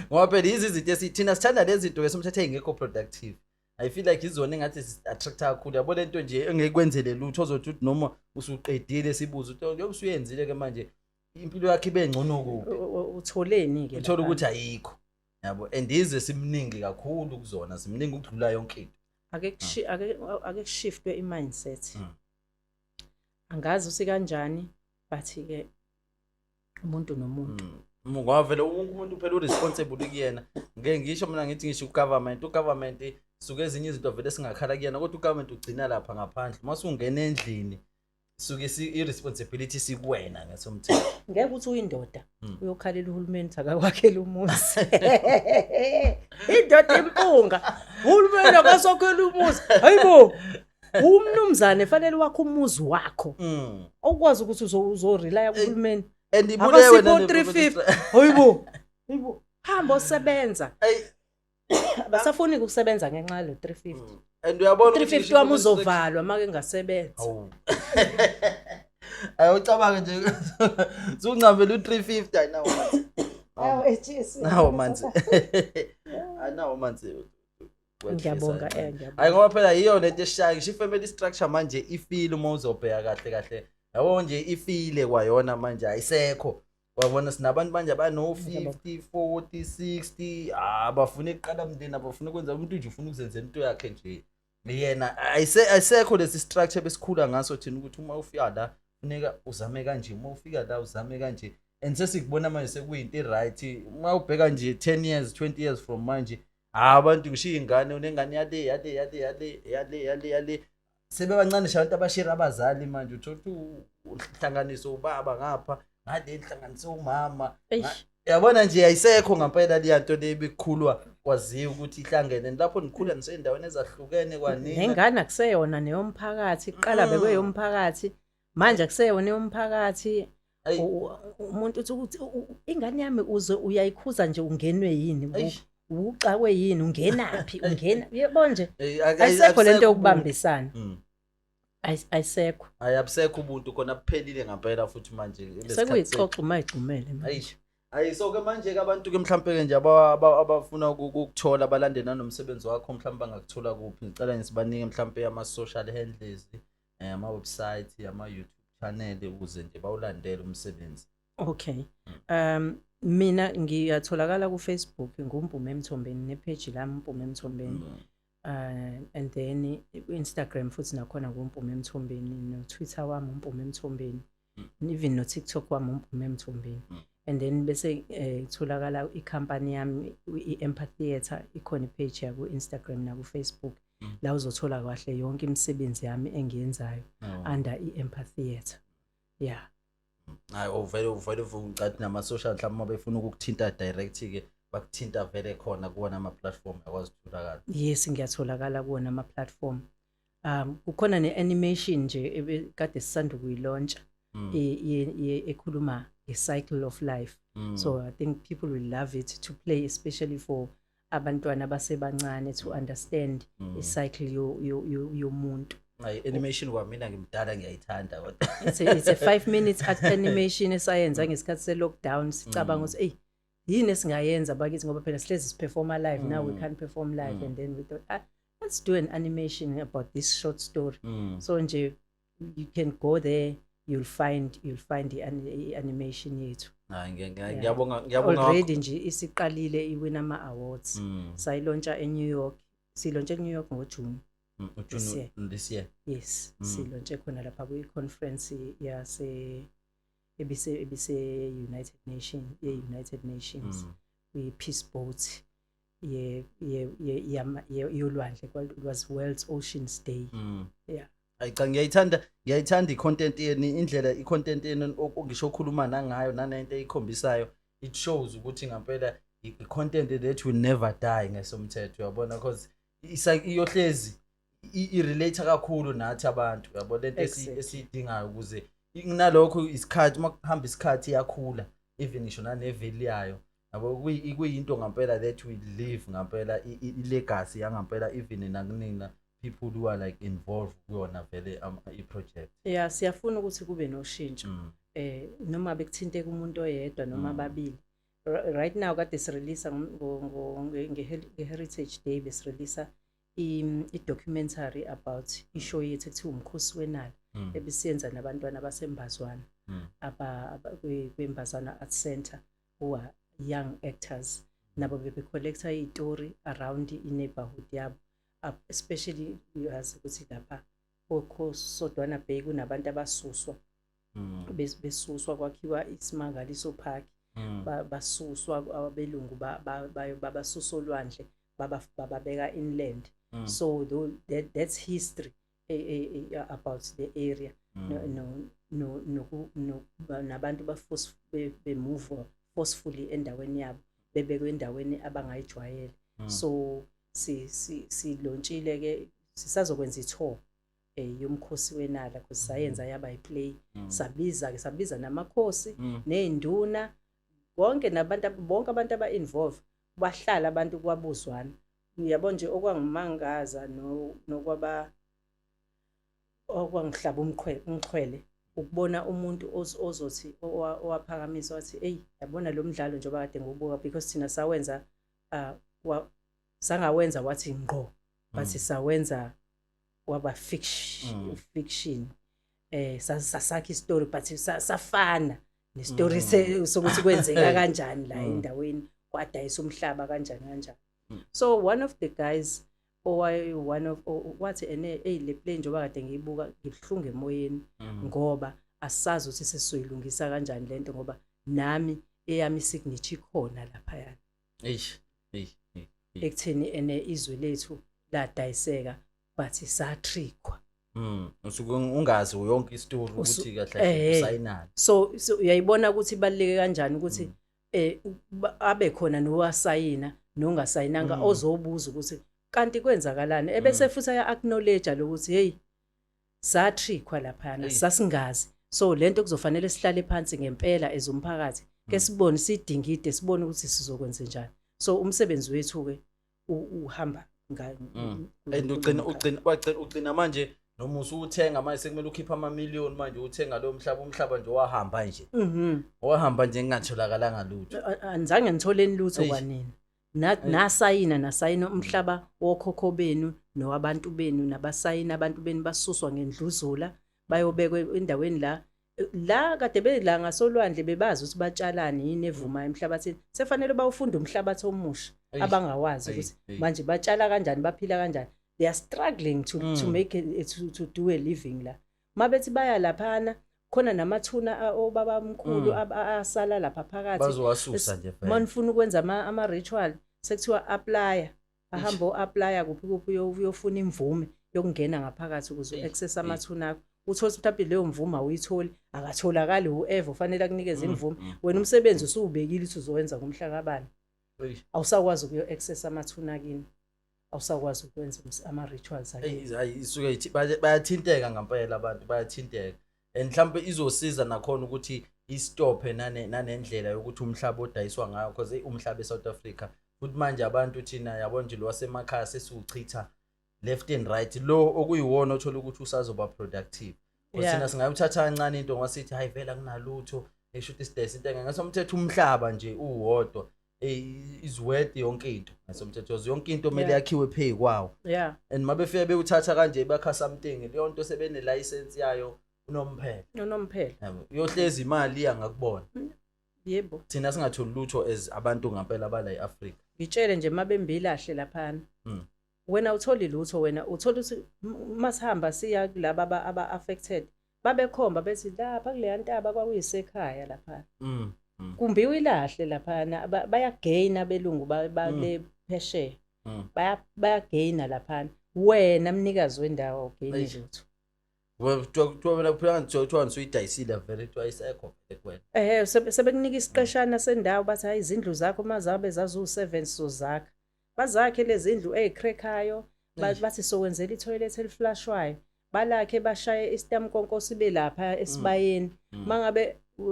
Ngoba phela izinto esithina sithanda lezi zinto esomthethe engekho productive. I feel like izona engathi attract kakhulu yabo lento nje engekwenzele lutho ozothi uthi noma usuqedile sibuza ukuthi njengoba usuyenzile ke manje impilo yakhe ibe ngcono kuphi utholeni ke uthola ukuthi ayikho yabo and izwe simningi kakhulu kuzona simningi ukudlula yonke into ake kushiftwe imindset. Angazi usikanjani but ke umuntu nomuntu ngoba vele umuntu phela uresponsible kuyena. Ngeke ngisho mina ngithi ngisho ugovernment suke ezinye izinto vele singakhala kuyena kodwa ugovernment ugcina lapha ngaphandle mase ungena endlini suke irresponsibility sikuwena ngesomthetho. Ngeke uthi uyindoda uyokhalela uhulumeni akakwakhela umuzi. Indoda impunga uhulumeni akasokhela umuzi hayibo umnumzane fanele wakho umuzi wakho okwazi ukuthi uzorelaya kuhulumeni and ibulewe na 350 hayibo hamba osebenza Basafuni ukusebenza ngenxa yalo 350 and uyabona 350 wami uzovalwa make engasebenzi ayocabanga nje sungcambela u350 ayinawo manzi ayinawo manzi ngiyabonga hayi ngoba phela yiyo lento eshayo ngisho family structure manje ifile uma uzobheka kahle yabo nje ifile kwayona manje ayisekho wabona sinabantu manje abano 50 40 60 bafuna iqala umndeni abafuna ukwenza umuntu nje ufuna ukuzenzela into yakhe nje yena ayisekho lesi structure besikhula ngaso thina ukuthi uma ufika la funeka uzame kanje uma ufika la uzame kanje and sesikubona manje sekuyinto right uma ubheka nje 10 years 20 years from manje abantu ngisho ingane unengane yale sebebancane nje abantu abashira abazali manje uthola uhlanganiso ubaba ngapha ngale inhlanganiso umama yabona nje ayisekho ngempela liyanto lebikhulwa kwaziwa ukuthi ihlangene lapho nikhula nisendaweni ezahlukene kwanini nengane akuseyona neyomphakathi iqala bekuyomphakathi manje akuseyona yomphakathi umuntu uthi ingane yami uze uyayikhuza nje ungenwe yini uqakwe yini ungenaphi ungena yebo nje ayisekho lento yokubambisana ayisekho ayisekho ubuntu khona kuphelile ngempela futhi manje sekuyixoxa mayigcumele manje so ke manje ke abantu ke mhlambe ke nje abafuna ukuthola abalandeli nanomsebenzi wakho mhlambe bangakuthola kuphi ngicela ngisibanike mhlambe ama social handles ama website ama YouTube channel ukuze nje bawulandele umsebenzi okay mina ngiyatholakala ku Facebook nguMpume Mthombeni nepage lami Mpume Mthombeni and then Instagram futhi nakhona nguMpume Mthombeni no Twitter wami Mpume Mthombeni even no TikTok wami Mpume Mthombeni and then bese itholakala icompany yami iEmpatheatre ikhona ipage yaku Instagram na ku Facebook la uzothola kahle yonke imisebenzi yami engiyenzayo under iEmpatheatre yeah hayi vele ucathi nama social mhlawumbe mabefuna ukukuthinta direct ke bakuthinta vele khona kuona ama platform yakwazi ukutholakala yes ngiyatholakala kuona ama platform kukhona neanimation nje kade sisanda kuyilaunch ekhuluma ngecycle of life so I think people will love it to play especially for abantwana abasebancane to understand icycle yomuntu animation kwamina ngimdala ngiyayithanda kodwa it's a 5 minutes animation esayenza ngesikhathi se lockdown sicabanga ukuthi yini esingayenza bakithi ngoba phela sihlezi siperforma live now we can't perform live and then we thought let's do an animation about this short story so nje you can go there you'll find the animation yethu ngiyabonga already nje isiqalile iwin ama awards sayilontsha eNew York silontshe eNew York ngoJune this year yes silontshe khona lapha ku conference yase ebise United Nations we peace boat yolwandle was World Oceans Day yeah ayica ngiyayithanda icontent yeni indlela icontent yeni okungisho okhuluma nangayo nanento eyikhombisayo it shows ukuthi ngempela icontent that will never die ngesomthetho uyabona because iyohlezi irelate kakhulu nathi abantu uyabona lento esidingayo ukuze nginalokho isikhathi makuhamba isikhathi yakhula even ngisho naneveli yayo yabo kuyinto ngempela that we live ngempela ilegacy yangempela even nakunina people who are like involved kuyona vele iproject yeah siyafuna ukuthi kube noshintsho noma bekuthinteka umuntu oyedwa noma ababili right now kade sirelease nge-Heritage Day besirelease i-documentary about ishow yethu ekuthiwa umkhosi wenala ebisiyenza nabantwana basembazwana kwembazwana art center who are young actors nabo bebecollecta istory around i-neighborhood yabo especially yazi ukuthi lapha sodwana Bay kunabantu abasuswa besuswa kwakhiwa isimangaliso park basuswa abelungu babasusa olwandle bababeka inland so that's history about the area no nabantu bemove forcefully endaweni yabo bebekwe endaweni abangayijwayele so silonchile ke sisazokwenza itour yomkhosi wenala kusayenza yaba iplay sabiza namakhosi nezinduna bonke nabantu bonke abantu aba involved bahlala abantu kwabuzwana uyabo nje okwangimangaza nokwaba okwangihlaba umxhwele ukubona umuntu ozothi owaphakamisa wathi hey yabona lo mdlalo njengoba kade ngobuka because thina sawenza sangawenza wathi ngqo bathi sawenza waba fiction sasakha istory but safana nestory sokuthi kwenzeka kanjani la endaweni kwadayisa umhlaba kanjani so one of the guys wathi hey le play njengoba kade ngiyibuka ngibuhlungu emoyeni ngoba asazi ukuthi sesizoyilungisa kanjani lento ngoba nami eyami signature khona lapha yana ekutheni izwe lethu ladayiseka but satrickwa usuke ungazi yonke istory ukuthi kahle usayinani so uyayibona ukuthi ibaleke kanjani ukuthi abe khona nowasayina nongasayinanga ozobuza ukuthi kanti kwenzakalani ebese futhi aya acknowledge lokuthi hey satrickwa lapha sasingazi so lento kuzofanele sihlale phansi ngempela ezomphakathi ke sibone sidingide sibone ukuthi sizokwenza njani so umsebenzi wethu ke uhamba and ugcina manje noma usuthenga manje sekumele ukhipha ama-million manje uthenga lo umhlaba nje wahamba nje wahamba nje ngingatholakalanga lutho anzange ngitholeni lutho kwanini nasayina umhlaba wokhokho benu nowabantu benu nabasayina abantu benu basuswa ngendluzula bayobekwe endaweni la kade bela ngasolwandle bebazi ukuthi batshalani yini evuma emhlabathini sefanele bawufunda umhlabathi omusha abangawazi ukuthi manje batshala kanjani baphila kanjani they are struggling to make it, to do a living la mabethi baya laphana khona namathuna obaba mkhulu asala lapha phakathi bazowasusa nje phela manifuna ukwenza ama ritual sekuthiwa apply ahamba apply kuphi uyofuna imvume yokungena ngaphakathi ukuze access amathuna akho uthola mhlawumbe leyo mvume awuyitholi akatholakali whoever ufanele akunikeze imvume wena umsebenzi usubekile ukuthi uzowenza ngomhla kabani awusakwazi ukuyo access amathuna kini awusakwazi ukwenza ama rituals hayi isuke ithi bayathinteka ngempela abantu bayathinteka and mhlawumbe izosiza nakhona ukuthi istophe nanendlela yokuthi umhlaba odayiswa ngayo because umhlaba eSouth Africa futhi manje abantu thina yabo nje lo wasemakhaya sesiuchitha left and right lo okuyiwona othola ukuthi usazoba productive thina singayuthatha kancane into ngasithi hayi vela kunalutho eshuthi isidayisa into ngasomthetho umhlaba nje uwodwa is worth yonke into ngasomthetho yonke into kumele yakhiwe pay kwawo and mabefike bewuthatha kanje bakha something leyo nto sebene license yayo unomphela uyohleza imali yangakubona yebo thina singatholi lutho as abantu ngempela bala eAfrica ngitshele nje mabembilahle laphana wena utholi lutho wena uthola ukuthi masihamba siya kulaba aba affected babekhomba bethi lapha kule ntaba kwakuyisekhaya lapha kumbiwe ilahle laphana bayagain abelungu bale pheshe bayagain laphana wena mnikazi wendawo ugain lutho wena kuthiwa usuyidayisile vele kuthiwa isekho kwena sebekunika isiqeshana sendawo bathi hayi izindlu zakho mazabe zazu7 sozakha bazakhe lezi indlu ezikrekhayo bathi sokwenzela itoilet eliflashwayo balakhe bashaye istamkonkosi belapha esibayeni mangabe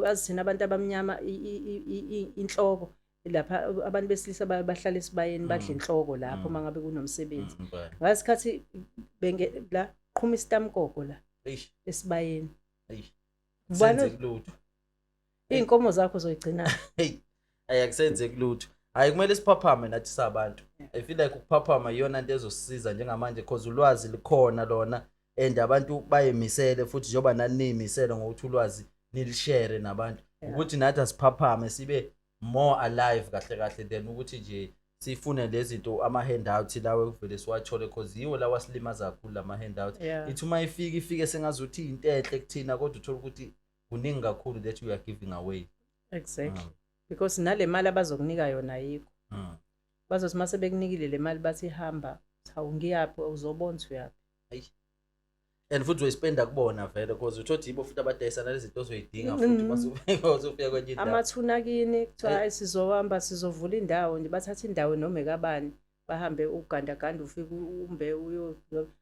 azithina abantu abamnyama inhloko lapha abantu besilisa bahlala esibayeni badla inhloko lapho mangabe kunomsebenzi ngasikhathi la qhuma istamkoko la esibayeni senze lutho inkomo zakho zoyigcina hey ayakusenze kulutho hayi kumele siphaphame nathi sabantu I feel like ukuphaphama iyona into ezosisiza njengamanje because ulwazi likhona lona and abantu bayemisele futhi njoba nanimisele ngokuthi ulwazi nilishare nabantu ukuthi nathi asiphaphame sibe more alive kahle then ukuthi nje sifune lezi zinto ama handout lawe kuvele siwathole because yiwo la wasilimaza kakhulu ama handout ithi uma ifike sengazuthi into enhle kuthina kodwa uthola ukuthi kuningi kakhulu that we are giving away exactly because nale mali abazokunika yona yikho bazothi mase bekunikile le mali bathi hamba awungiyaphi uzobona uyapi and futhi uyispenda kubona vele because uthothi yibo futhi abadayisana lezi zinto ozoyidinga futhi masufika kwenye indawo amathuna kini kuthiwa sizohamba sizovula indawo nje bathatha indawo noma ekabani bahambe ugandaganda ufike umbe uyo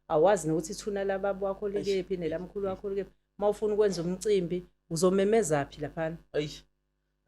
awazi nokuthi ithuna lababo wakho likephi nelamkhulu wakho likephi mawufuna ukwenza umcimbi uzomemeza phi laphana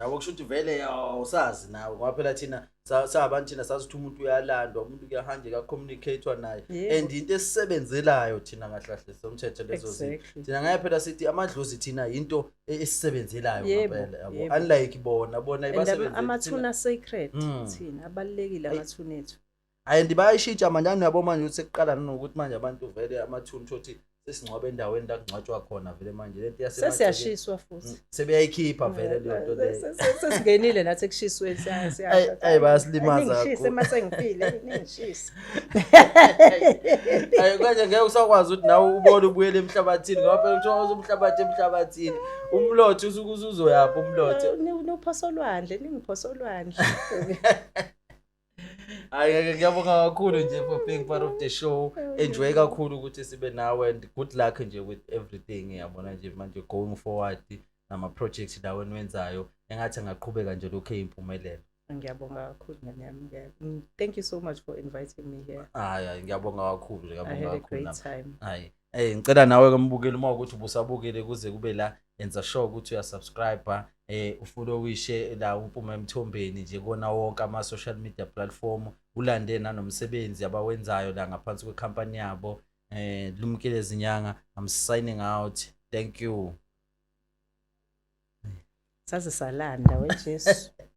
yabo kusho ukuthi vele awusazi nawe ngoba phela thina sabantu thina sazi ukuthi umuntu uyalandwa umuntu kuyahanje ka communicatewa naye and into esisebenzelayo thina ngahlahle somthetho lezo zinto thina ngaye phela sithi amadlozi thina into esisebenzelayo ngempela yabo unlike bona ibasebenzela amathuna sacred thina abalekile amathuna ethu ayi bayishintsha manje yabo manje ukuthi sekuqala nokuthi manje abantu vele amathuna uthi sesingcwabe endaweni la kungcwatshwa khona vele manje lento yasematheni sesiyashiswa futhi sebeyayikhipha vele leyo nto leyo sesingenile nathi ekushisweni ayi bayasilimaza ngishise masengifile ningishise ayi kanje ngeke usakwazi ukuthi nawe ubone ubuyele emhlabathini ngoba phela kuthiwa emhlabathini umlotho usukuzuzoyapha umlotho nophosolwandle ningiphosolwandle Hayi ngiyabonga kakhulu nje for being part of the show. Enjoy kakhulu ukuthi sibe nawe and good luck nje with everything yabona nje manje going forward nama projects lawo enwenzayo. Engathi angaqhubeka nje lokho eyimpumelelo. Ngiyabonga kakhulu ngani yami. Thank you so much for inviting me here. Hayi ngiyabonga kakhulu ngiyabonga kakhulu. Hayi. Ngicela nawe kembukeli uma ukuthi ubusabukele kuze kube la enza sure ukuthi uya subscribe ufollow wishe la Mpume Mthombeni nje kona wonke ama social media platform ulande nanomsebenzi abawenzayo la ngaphansi kwecompany yabo Lumkile Zinyanga. I'm signing out. Thank you. Saze salanda we Jesu.